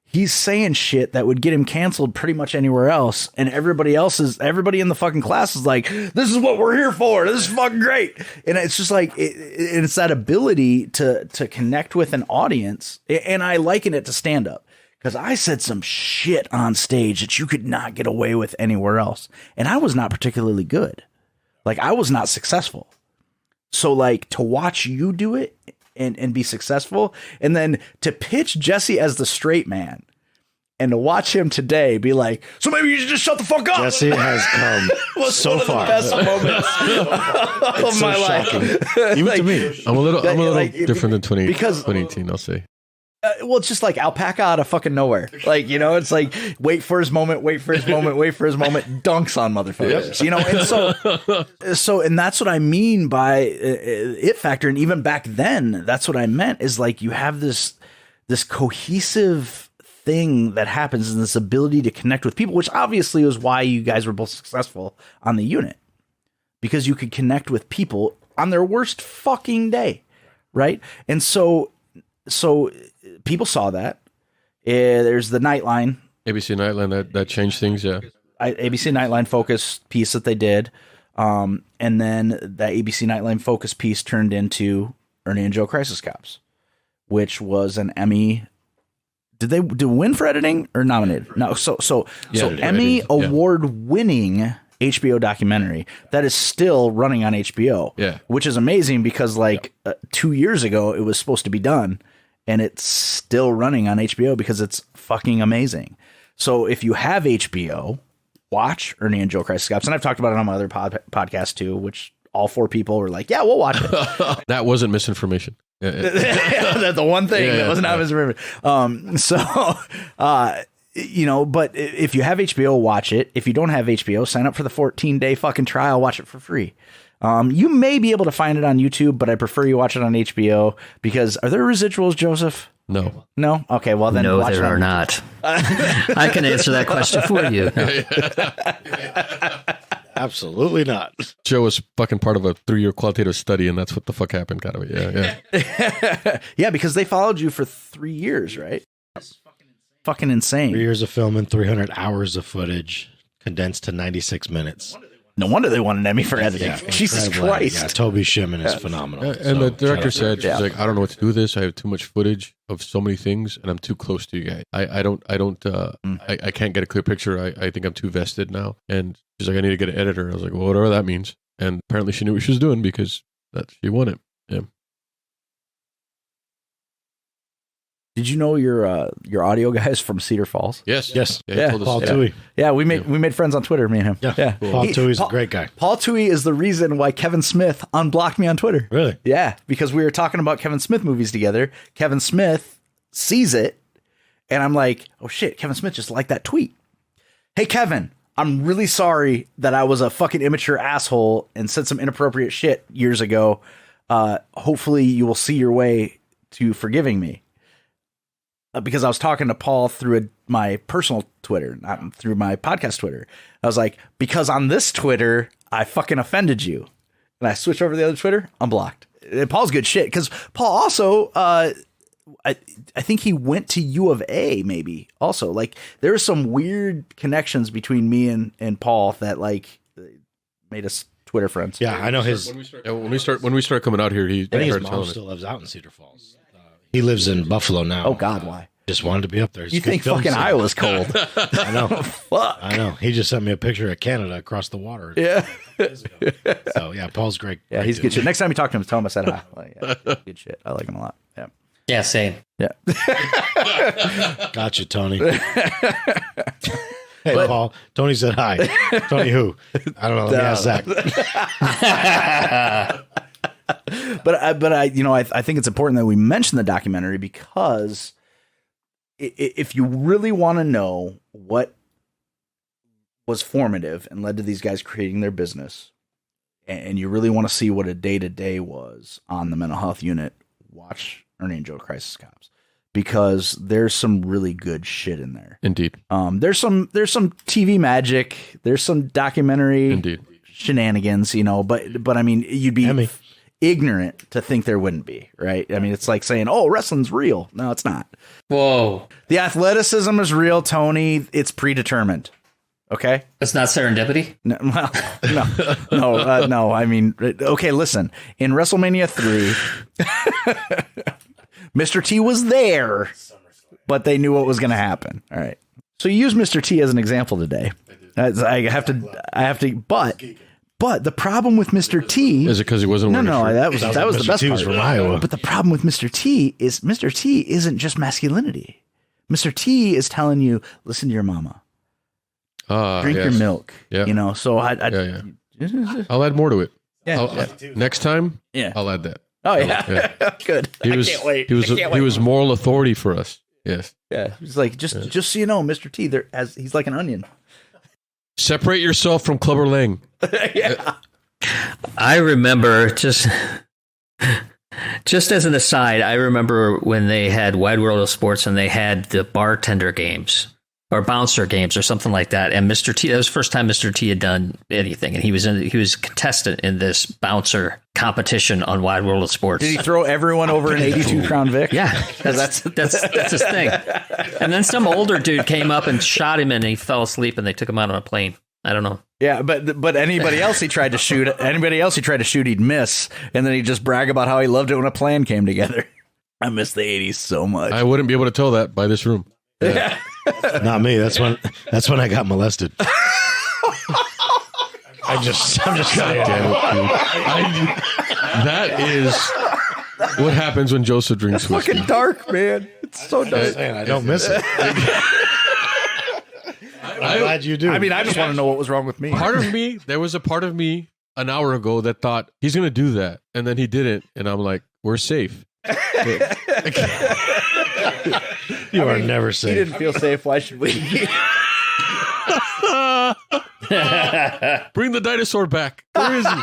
He's saying shit that would get him canceled pretty much anywhere else. And everybody in the fucking class is like, this is what we're here for. This is fucking great. And it's just like, it's that ability to connect with an audience. And I liken it to stand up. Because I said some shit on stage that you could not get away with anywhere else. And I was not particularly good. Like, I was not successful. So, like, to watch you do it and be successful, and then to pitch Jesse as the straight man, and to watch him today be like, so maybe you should just shut the fuck up. Jesse has come so far. Best moments of my life. Even to me. I'm a little different than 2018, I'll say. Well, it's just like alpaca out of fucking nowhere. Like, it's like wait for his moment, dunks on motherfuckers, and so and that's what I mean by it factor. And even back then, that's what I meant is like you have this cohesive thing that happens and this ability to connect with people, which obviously was why you guys were both successful on the unit, because you could connect with people on their worst fucking day. Right. And so people saw that. There's the Nightline. ABC Nightline, that changed things, yeah. ABC Nightline focus piece that they did. And then that ABC Nightline focus piece turned into Ernie and Joe Crisis Cops, which was an Emmy. Did they win for editing or nominated? No. So Emmy award-winning HBO documentary that is still running on HBO. Yeah. Which is amazing because 2 years ago it was supposed to be done. And it's still running on HBO because it's fucking amazing. So if you have HBO, watch Ernie and Joe Crisis Cops. And I've talked about it on my other podcast too, which all 4 people were like, yeah, we'll watch it. That wasn't misinformation. That's the one thing that wasn't misinformation. But if you have HBO, watch it. If you don't have HBO, sign up for the 14-day fucking trial. Watch it for free. You may be able to find it on YouTube, but I prefer you watch it on HBO because are there residuals, Joseph? No. No? Okay, well then. No, there are not. I can answer that question for you. Absolutely not. Joe was fucking part of a 3-year qualitative study, and that's what the fuck happened, kind of. Yeah. Yeah, because they followed you for 3 years, right? Fucking insane. 3 years of filming, 300 hours of footage, condensed to 96 minutes. No wonder they won an Emmy for editing. Yeah, Jesus Christ. Yeah, Toby Shimon is phenomenal. And the director said, she's like, I don't know what to do with this. I have too much footage of so many things, and I'm too close to you guys. I can't get a clear picture. I think I'm too vested now. And she's like, I need to get an editor. I was like, well, whatever that means. And apparently she knew what she was doing because she won it. Yeah. Did you know your audio guy is from Cedar Falls? Yes. Yeah. Paul Toohey. Yeah, we made friends on Twitter, me and him. Yeah. Cool. Paul Toohey's a great guy. Paul Toohey is the reason why Kevin Smith unblocked me on Twitter. Really? Yeah, because we were talking about Kevin Smith movies together. Kevin Smith sees it, and I'm like, oh shit, Kevin Smith just liked that tweet. Hey, Kevin, I'm really sorry that I was a fucking immature asshole and said some inappropriate shit years ago. Hopefully you will see your way to forgiving me. Because I was talking to Paul through my personal Twitter, not through my podcast Twitter. I was like, because on this Twitter, I fucking offended you. And I switch over to the other Twitter, I'm blocked. And Paul's good shit. Because Paul also, I think he went to U of A maybe also. Like there's some weird connections between me and Paul that like made us Twitter friends. Yeah, I know his. When we start coming out here, I think his mom still lives out in Cedar Falls. He lives in Buffalo now. Oh God, why? Just wanted to be up there. You think fucking Iowa's cold? I know. Fuck. I know. He just sent me a picture of Canada across the water. Yeah. So yeah, Paul's great. Yeah, he's good shit. Next time you talk to him, tell him I said hi. Like, yeah, good shit. I like him a lot. Yeah. Yeah, same. Yeah. Gotcha, Tony. Hey, Paul. Tony said hi. Tony who? I don't know. Let me ask Zach. But I think it's important that we mention the documentary because if you really want to know what was formative and led to these guys creating their business, and you really want to see what a day-to-day was on the mental health unit, watch Ernie and Joe Crisis Cops, because there's some really good shit in there. Indeed. There's some TV magic. There's some documentary Indeed. shenanigans, but I mean, you'd be Emmy. ignorant to think there wouldn't be, right? I mean, it's like saying, oh, wrestling's real. No, it's not. Whoa. The athleticism is real, Tony. It's predetermined. Okay? That's not serendipity? No, well, no. I mean, okay, listen. In WrestleMania 3, Mr. T was there, but they knew what was going to happen. All right. So you use Mr. T as an example today. I have to, but the problem with Mr. T Is it because he wasn't wearing a shirt? that was the Mr. best T part. was from Iowa. But the problem with Mr. T isn't just masculinity. Mr. T is telling you, listen to your mama. Drink your milk. Yeah. So I'll add more to it. Yeah. Next time, Yeah. I'll add that. Oh yeah. Good. He was, I can't wait. He was moral authority for us. Yes. Yeah. He's like, just so you know, Mr. T, he's like an onion. Separate yourself from Clubber Lang. Yeah. I remember just as an aside, I remember when they had Wide World of Sports and they had the bartender games or bouncer games or something like that. And Mr. T, that was the first time Mr. T had done anything. And he was a contestant in this bouncer competition on Wide World of Sports. Did he throw everyone over an 82 Crown Vic? Yeah, that's his thing. And then some older dude came up and shot him and he fell asleep and they took him out on a plane. I don't know. Yeah, but anybody else he tried to shoot, he'd miss, and then he'd just brag about how he loved it when a plan came together. I miss the 80s so much. I wouldn't be able to tell that by this room. Yeah. Not me. That's when I got molested. I'm just God saying. damn it, dude. That is what happens when Joseph drinks whiskey. Fucking dark, man. It's so dark. I don't miss it. I'm glad you do. I mean, I just want to know what was wrong with me. There was a part of me an hour ago that thought he's going to do that. And then he didn't. And I'm like, we're safe. You are never He safe. didn't feel safe. Why should we? Bring the dinosaur back. Where is he?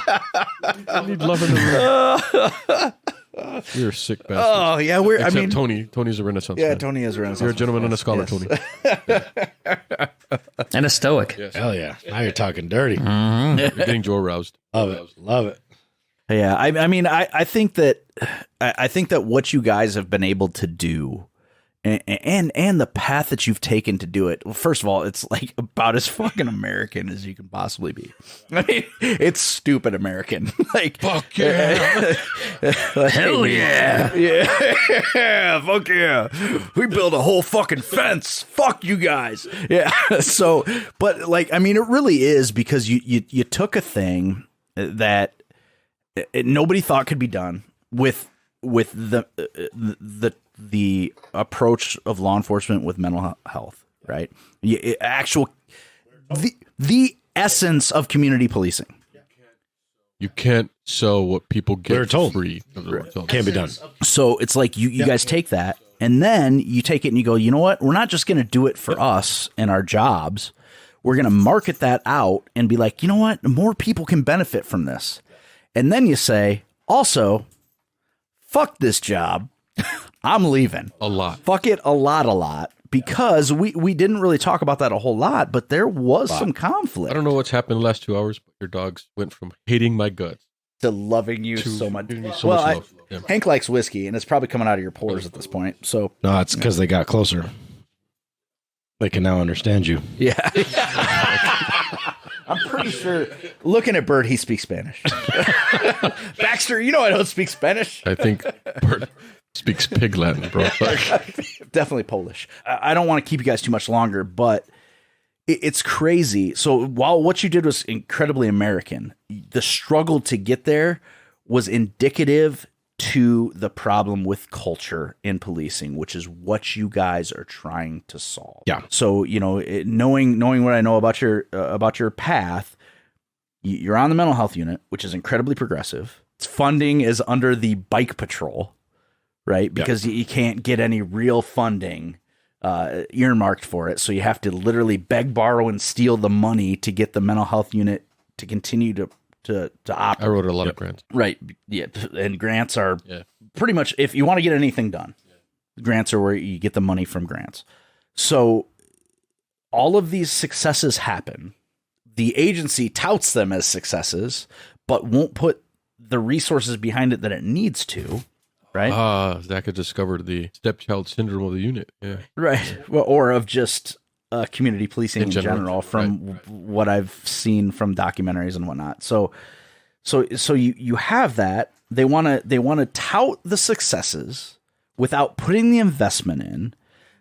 I need love in the room. You're a sick bastard. Oh, yeah. Except Tony. Tony's a Renaissance man. Tony is a Renaissance. You're a gentleman and a scholar, Yes. Tony. And a stoic. Yes. Hell yeah. Now you're talking dirty. You're getting Joe aroused. Love it. Yeah. I mean, I think that what you guys have been able to do and the path that you've taken to do it. Well, first of all, it's like about as fucking American as you can possibly be. I mean, it's stupid American. Like, Fuck yeah. Hell yeah. Yeah. Fuck yeah. We built a whole fucking fence. Fuck you guys. Yeah. So, but like, I mean, it really is because you took a thing that nobody thought could be done with the approach of law enforcement with mental health, right? The essence of community policing. You can't sell what people get They're told. free. Can't be done. So it's like you guys take that and then you take it and you go, you know what? We're not just going to do it for us and our jobs. We're going to market that out and be like, you know what? More people can benefit from this. And then you say, also, fuck this job. I'm leaving. A lot. Fuck it a lot. Because we didn't really talk about that a whole lot, but there was some conflict. I don't know what's happened the last 2 hours, but your dogs went from hating my guts to loving you so much. So much love. Yeah. Hank likes whiskey, and it's probably coming out of your pores at this point. So No, it's because they got closer. They can now understand you. yeah. I'm pretty sure, looking at Bert, he speaks Spanish. Baxter, you know I don't speak Spanish. I think Bert speaks pig Latin, bro. Definitely Polish. I don't want to keep you guys too much longer, but it's crazy. So while what you did was incredibly American, the struggle to get there was indicative to the problem with culture in policing, which is what you guys are trying to solve. Yeah. So, knowing what I know about your path, you're on the mental health unit, which is incredibly progressive. Its funding is under the bike patrol, right? Because you can't get any real funding earmarked for it. So you have to literally beg, borrow, and steal the money to get the mental health unit to continue to operate. I wrote a lot of grants. Right. Yeah. And grants are pretty much, if you want to get anything done, grants are where you get the money from grants. So all of these successes happen. The agency touts them as successes, but won't put the resources behind it that it needs to. Right. Zach had discovered the stepchild syndrome of the unit. Yeah. Right. Well, or of just community policing in general from what I've seen from documentaries and whatnot. So you have that. They want to tout the successes without putting the investment in.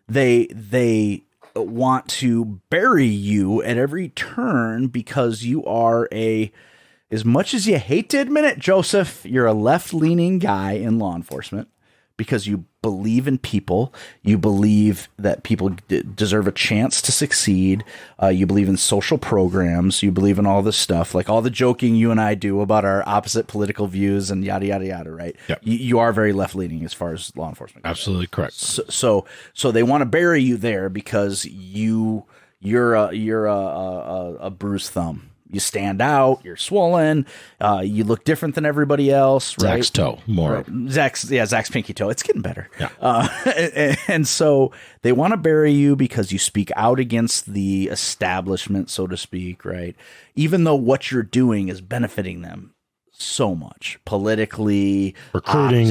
They want to bury you at every turn because you are as much as you hate to admit it, Joseph, you're a left-leaning guy in law enforcement because you believe in people. You believe that people deserve a chance to succeed. You believe in social programs. You believe in all this stuff, like all the joking you and I do about our opposite political views and yada, yada, yada, right? Yep. You are very left-leaning as far as law enforcement goes. Absolutely correct. So they want to bury you there because you're a bruised thumb. You stand out. You're swollen. You look different than everybody else. Right? Zach's toe, more. Right. Zach's pinky toe. It's getting better. Yeah. And so they want to bury you because you speak out against the establishment, so to speak. Right. Even though what you're doing is benefiting them so much politically, recruiting,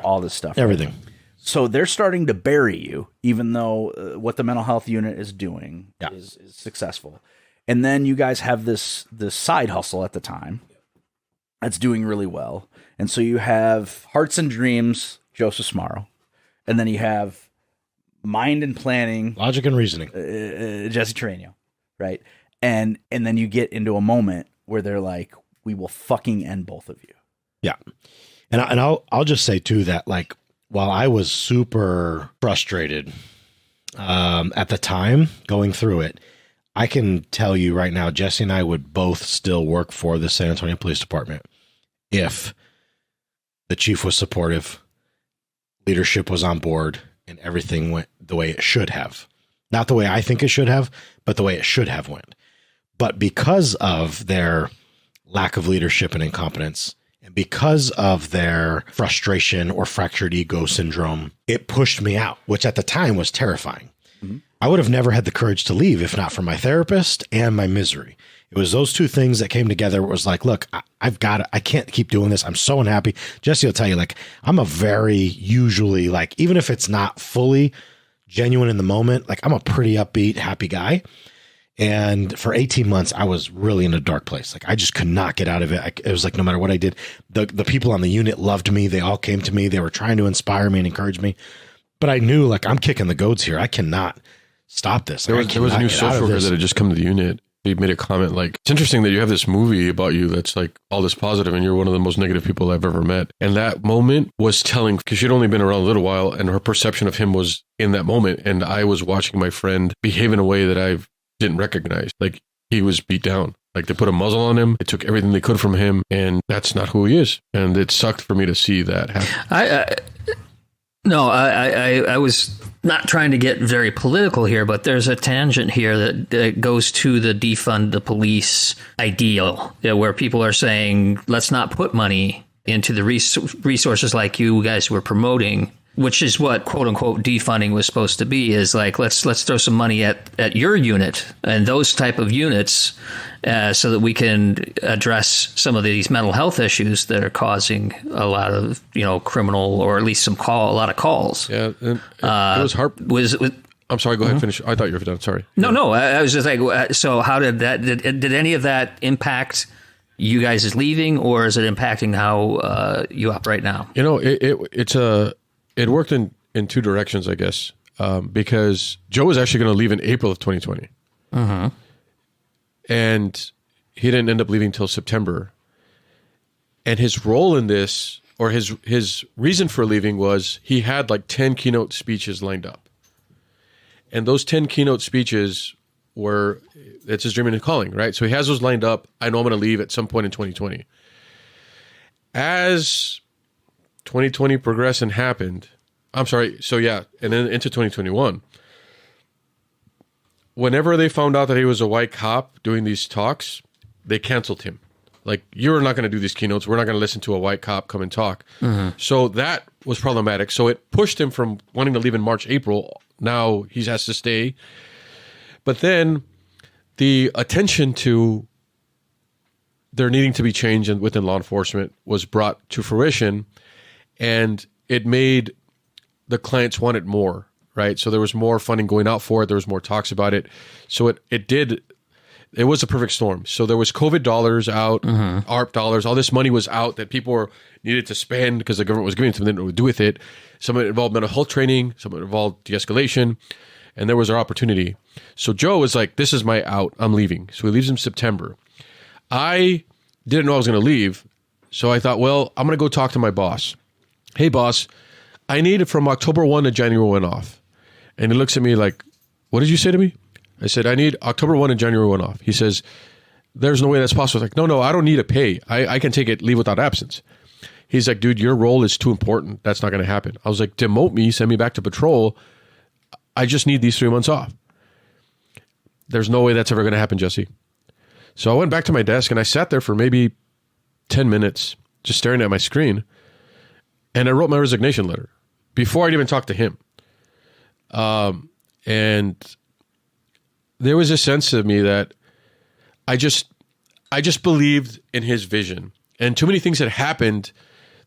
all this stuff. Everything. Right? So they're starting to bury you, even though what the mental health unit is doing is successful. And then you guys have this side hustle at the time that's doing really well. And so you have Hearts and Dreams, Joseph Smarro. And then you have Mind and Planning, Logic and Reasoning, Jesse Trevino, right? And then you get into a moment where they're like, we will fucking end both of you. Yeah. And I'll just say too that, like, while I was super frustrated at the time going through it, I can tell you right now, Jesse and I would both still work for the San Antonio Police Department if the chief was supportive, leadership was on board, and everything went the way it should have. Not the way I think it should have, but the way it should have went. But because of their lack of leadership and incompetence, and because of their frustration or fractured ego syndrome, it pushed me out, which at the time was terrifying. Mm-hmm. I would have never had the courage to leave if not for my therapist and my misery. It was those two things that came together. It was like, look, I can't keep doing this. I'm so unhappy. Jesse will tell you, like, I'm a very usually, like, even if it's not fully genuine in the moment, like, I'm a pretty upbeat, happy guy. And for 18 months, I was really in a dark place. Like, I just could not get out of it. It was like, no matter what I did, the people on the unit loved me. They all came to me. They were trying to inspire me and encourage me. But I knew, like, I'm kicking the goats here. I cannot stop this. There was a new social worker that had just come to the unit. He made a comment like, it's interesting that you have this movie about you that's like all this positive and you're one of the most negative people I've ever met. And that moment was telling, because she'd only been around a little while and her perception of him was in that moment. And I was watching my friend behave in a way that I didn't recognize. Like, he was beat down. Like, they put a muzzle on him. They took everything they could from him. And that's not who he is. And it sucked for me to see that happen. I was not trying to get very political here, but there's a tangent here that goes to the defund the police ideal, where people are saying, let's not put money into the resources like you guys were promoting, which is what quote unquote defunding was supposed to be, is like, let's throw some money at your unit and those type of units, so that we can address some of these mental health issues that are causing a lot of, criminal, or at least a lot of calls. Yeah. And it was hard. I'm sorry, go ahead, finish. I thought you were done. Sorry. No, I was just like, so how did that, did any of that impact you guys leaving, or is it impacting how you operate now? It worked in two directions, I guess, because Joe was actually going to leave in April of 2020. Uh-huh. And he didn't end up leaving till September. And his role in this, or his reason for leaving, was he had like 10 keynote speeches lined up. And those 10 keynote speeches were, it's his dream and calling, right? So he has those lined up. I know I'm going to leave at some point in 2020. As 2020 progressed and happened, and then into 2021, whenever they found out that he was a white cop doing these talks, they canceled him. Like, you're not going to do these keynotes. We're not going to listen to a white cop come and talk. Mm-hmm. So that was problematic. So it pushed him from wanting to leave in March, April. Now he has to stay. But then the attention to there needing to be change within law enforcement was brought to fruition, and it made the clients want it more. Right. So there was more funding going out for it. There was more talks about it. So it was a perfect storm. So there was COVID dollars out, ARP dollars, all this money was out that people needed to spend because the government was giving it to them, they didn't know what to do with it. Some of it involved mental health training, some of it involved de-escalation, and there was our opportunity. So Joe was like, this is my out, I'm leaving. So he leaves in September. I didn't know I was going to leave. So I thought, well, I'm going to go talk to my boss. Hey boss, I need from October 1 to January 1 off. And he looks at me like, what did you say to me? I said, I need October 1 and January 1 off. He says, there's no way that's possible. I was like, no, I don't need a pay. I can take it, leave without absence. He's like, dude, your role is too important. That's not going to happen. I was like, demote me, send me back to patrol. I just need these 3 months off. There's no way that's ever going to happen, Jesse. So I went back to my desk and I sat there for maybe 10 minutes, just staring at my screen. And I wrote my resignation letter before I'd even talked to him. And there was a sense of me that I just believed in his vision, and too many things had happened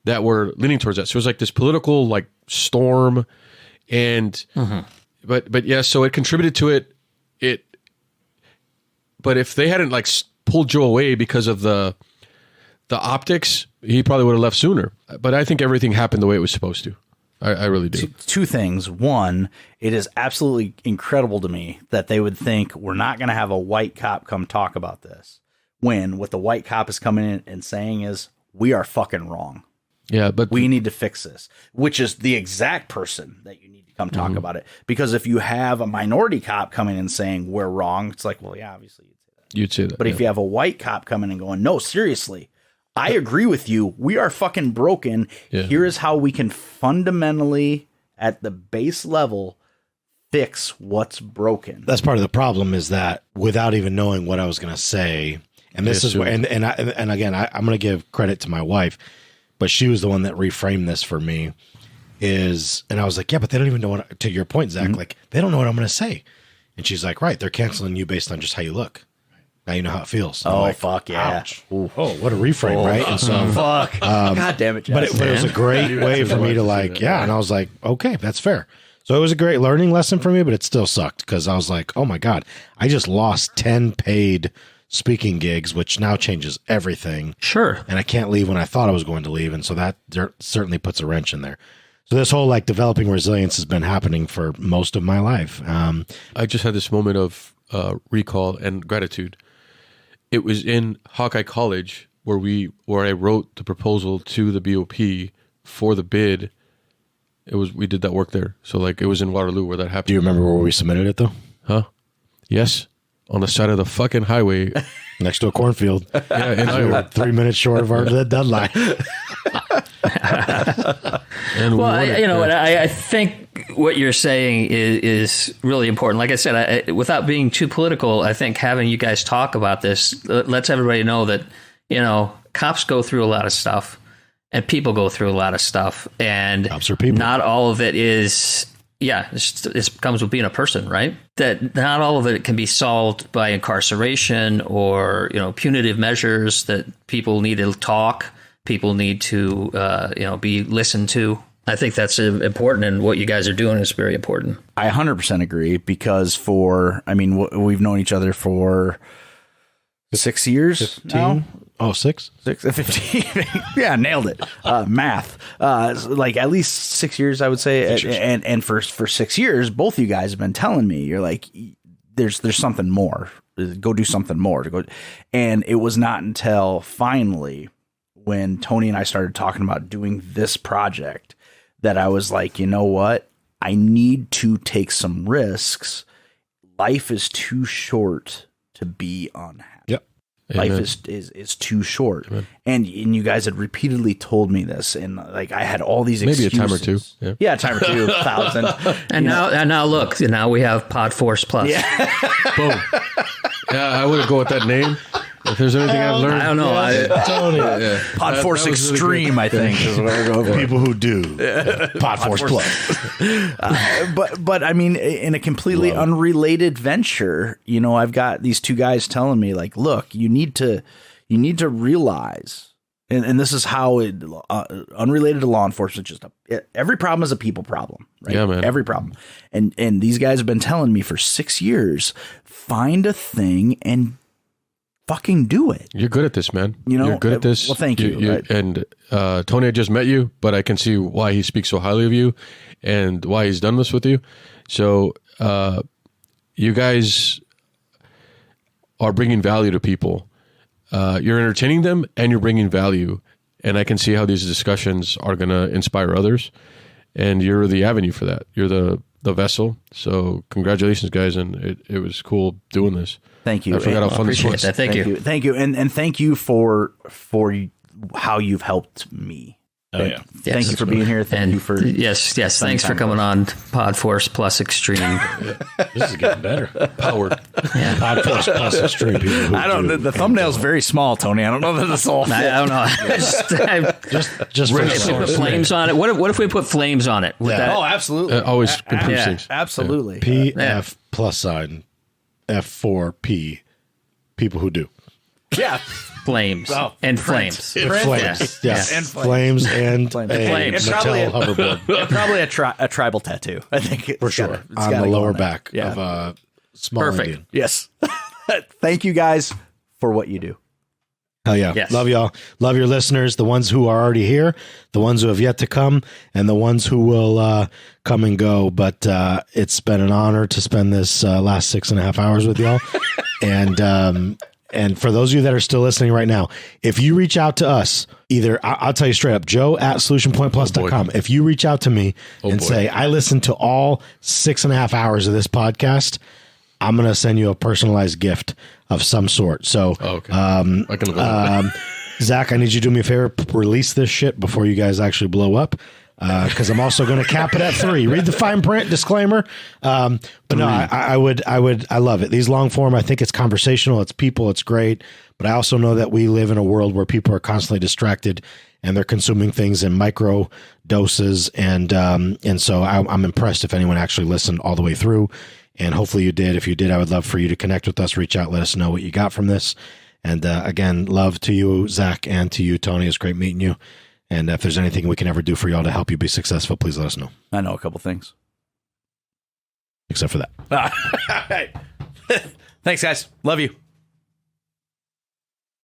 that were leaning towards that. So it was like this political like storm, and but yeah, so it contributed to it. But if they hadn't like pulled Joe away because of the optics, he probably would have left sooner. But I think everything happened the way it was supposed to. I really do. Two things. One, it is absolutely incredible to me that they would think we're not going to have a white cop come talk about this, when what the white cop is coming in and saying is, we are fucking wrong. Yeah, but we need to fix this, which is the exact person that you need to come talk about it. Because if you have a minority cop coming in saying we're wrong, it's like, well, yeah, obviously you'd say that. But if you have a white cop coming and going, no, seriously, I agree with you. We are fucking broken. Yeah. Here is how we can fundamentally, at the base level, fix what's broken. That's part of the problem, is that without even knowing what I was going to say, and this is where, and again, I'm going to give credit to my wife, but she was the one that reframed this for me. And I was like, yeah, but they don't even know what. To your point, Zach, like they don't know what I'm going to say, and she's like, right, they're canceling you based on just how you look. Now you know how it feels. Oh, like, fuck yeah. Oh, what a reframe, right? And so, fuck. God damn it, Jess. But it was a great way for me to like, yeah. And I was like, okay, that's fair. So it was a great learning lesson for me, but it still sucked because I was like, oh my God, I just lost 10 paid speaking gigs, which now changes everything. Sure. And I can't leave when I thought I was going to leave. And so that certainly puts a wrench in there. So this whole like developing resilience has been happening for most of my life. I just had this moment of recall and gratitude. It was in Hawkeye College where I wrote the proposal to the BOP for the bid. We did that work there. So like it was in Waterloo where that happened. Do you remember where we submitted it though? Huh? Yes. On the side of the fucking highway. Next to a cornfield. Yeah, in Iowa. 3 minutes short of our deadline. And I think what you're saying is really important. Like I said, without being too political, I think having you guys talk about this lets everybody know that, cops go through a lot of stuff and people go through a lot of stuff, and cops are people. Not all of it is, this comes with being a person, right? That not all of it can be solved by incarceration or, punitive measures, that people need to talk, people need to, be listened to. I think that's important, and what you guys are doing is very important. I 100% agree, because we've known each other for 6 years 15? now. Oh, 6? 15. Yeah, nailed it. Math. Like at least 6 years, I would say. And for 6 years, both of you guys have been telling me, you're like, there's something more. Go do something more. And it was not until finally when Tony and I started talking about doing this project that I was like, you know what? I need to take some risks. Life is too short to be unhappy. Yep. Life is too short. Amen. And you guys had repeatedly told me this, and like I had all these excuses. Maybe a time or two. Yeah, a time or two, 1,000. And now look, now we have Pod Force Plus. Yeah. Boom. Yeah, I wouldn't go with that name. If there's anything I've learned, I don't know. Tony. Pod Force Extreme, really, I think, is where I go for. People who do Pod Force Plus. But I mean, in a completely unrelated venture, I've got these two guys telling me, like, look, you need to realize, and this is how it unrelated to law enforcement. Just every problem is a people problem, right? Yeah, man. Every problem, and these guys have been telling me for 6 years, find a thing and fucking do it. You're good at this, man. You're good at this. Well, thank you. And Tony, I just met you, but I can see why he speaks so highly of you and why he's done this with you. So you guys are bringing value to people. You're entertaining them and you're bringing value. And I can see how these discussions are going to inspire others. And you're the avenue for that. You're the vessel. So congratulations, guys. And it was cool doing this. Thank you. I forgot how fun this was. That. Thank you. Thank you. And thank you for how you've helped me. Oh, yeah. Thank you for being here. Thank you for. Yes. Thanks for coming on Pod Force Plus Extreme. This is getting better. Powered. Yeah. Pod Force Plus Extreme. I don't know. The thumbnail's very small, Tony. I don't know that it's all. I don't know. just if we put flames on it. What if we put flames on it? That? Oh, absolutely. Always improves things. Absolutely. PF plus sign F4P. People who do. Yeah. Flames. And flames. Flames. Yes. And flames and flames. Mattel hoverboard. And probably a tribal tattoo. I think for sure. On the lower back of a small Perfect. Indian. Yes. Thank you guys for what you do. Hell yeah. Yes. Love y'all. Love your listeners, the ones who are already here, the ones who have yet to come, and the ones who will come and go. But it's been an honor to spend this last 6.5 hours with y'all. And for those of you that are still listening right now, if you reach out to us, either I'll tell you straight up, joe@solutionpointplus.com. If you reach out to me say, I listened to all 6.5 hours of this podcast, I'm going to send you a personalized gift of some sort. So, Zach, I need you to do me a favor, release this shit before you guys actually blow up. Because I'm also going to cap it at 3. Read the fine print disclaimer. But no, I love it. These long form, I think it's conversational. It's people. It's great. But I also know that we live in a world where people are constantly distracted and they're consuming things in micro doses. And so I'm impressed if anyone actually listened all the way through. And hopefully you did. If you did, I would love for you to connect with us, reach out, let us know what you got from this. And again, love to you, Zach, and to you, Tony. It's great meeting you. And if there's anything we can ever do for y'all to help you be successful, please let us know. I know a couple things. Except for that. All right. Thanks, guys. Love you.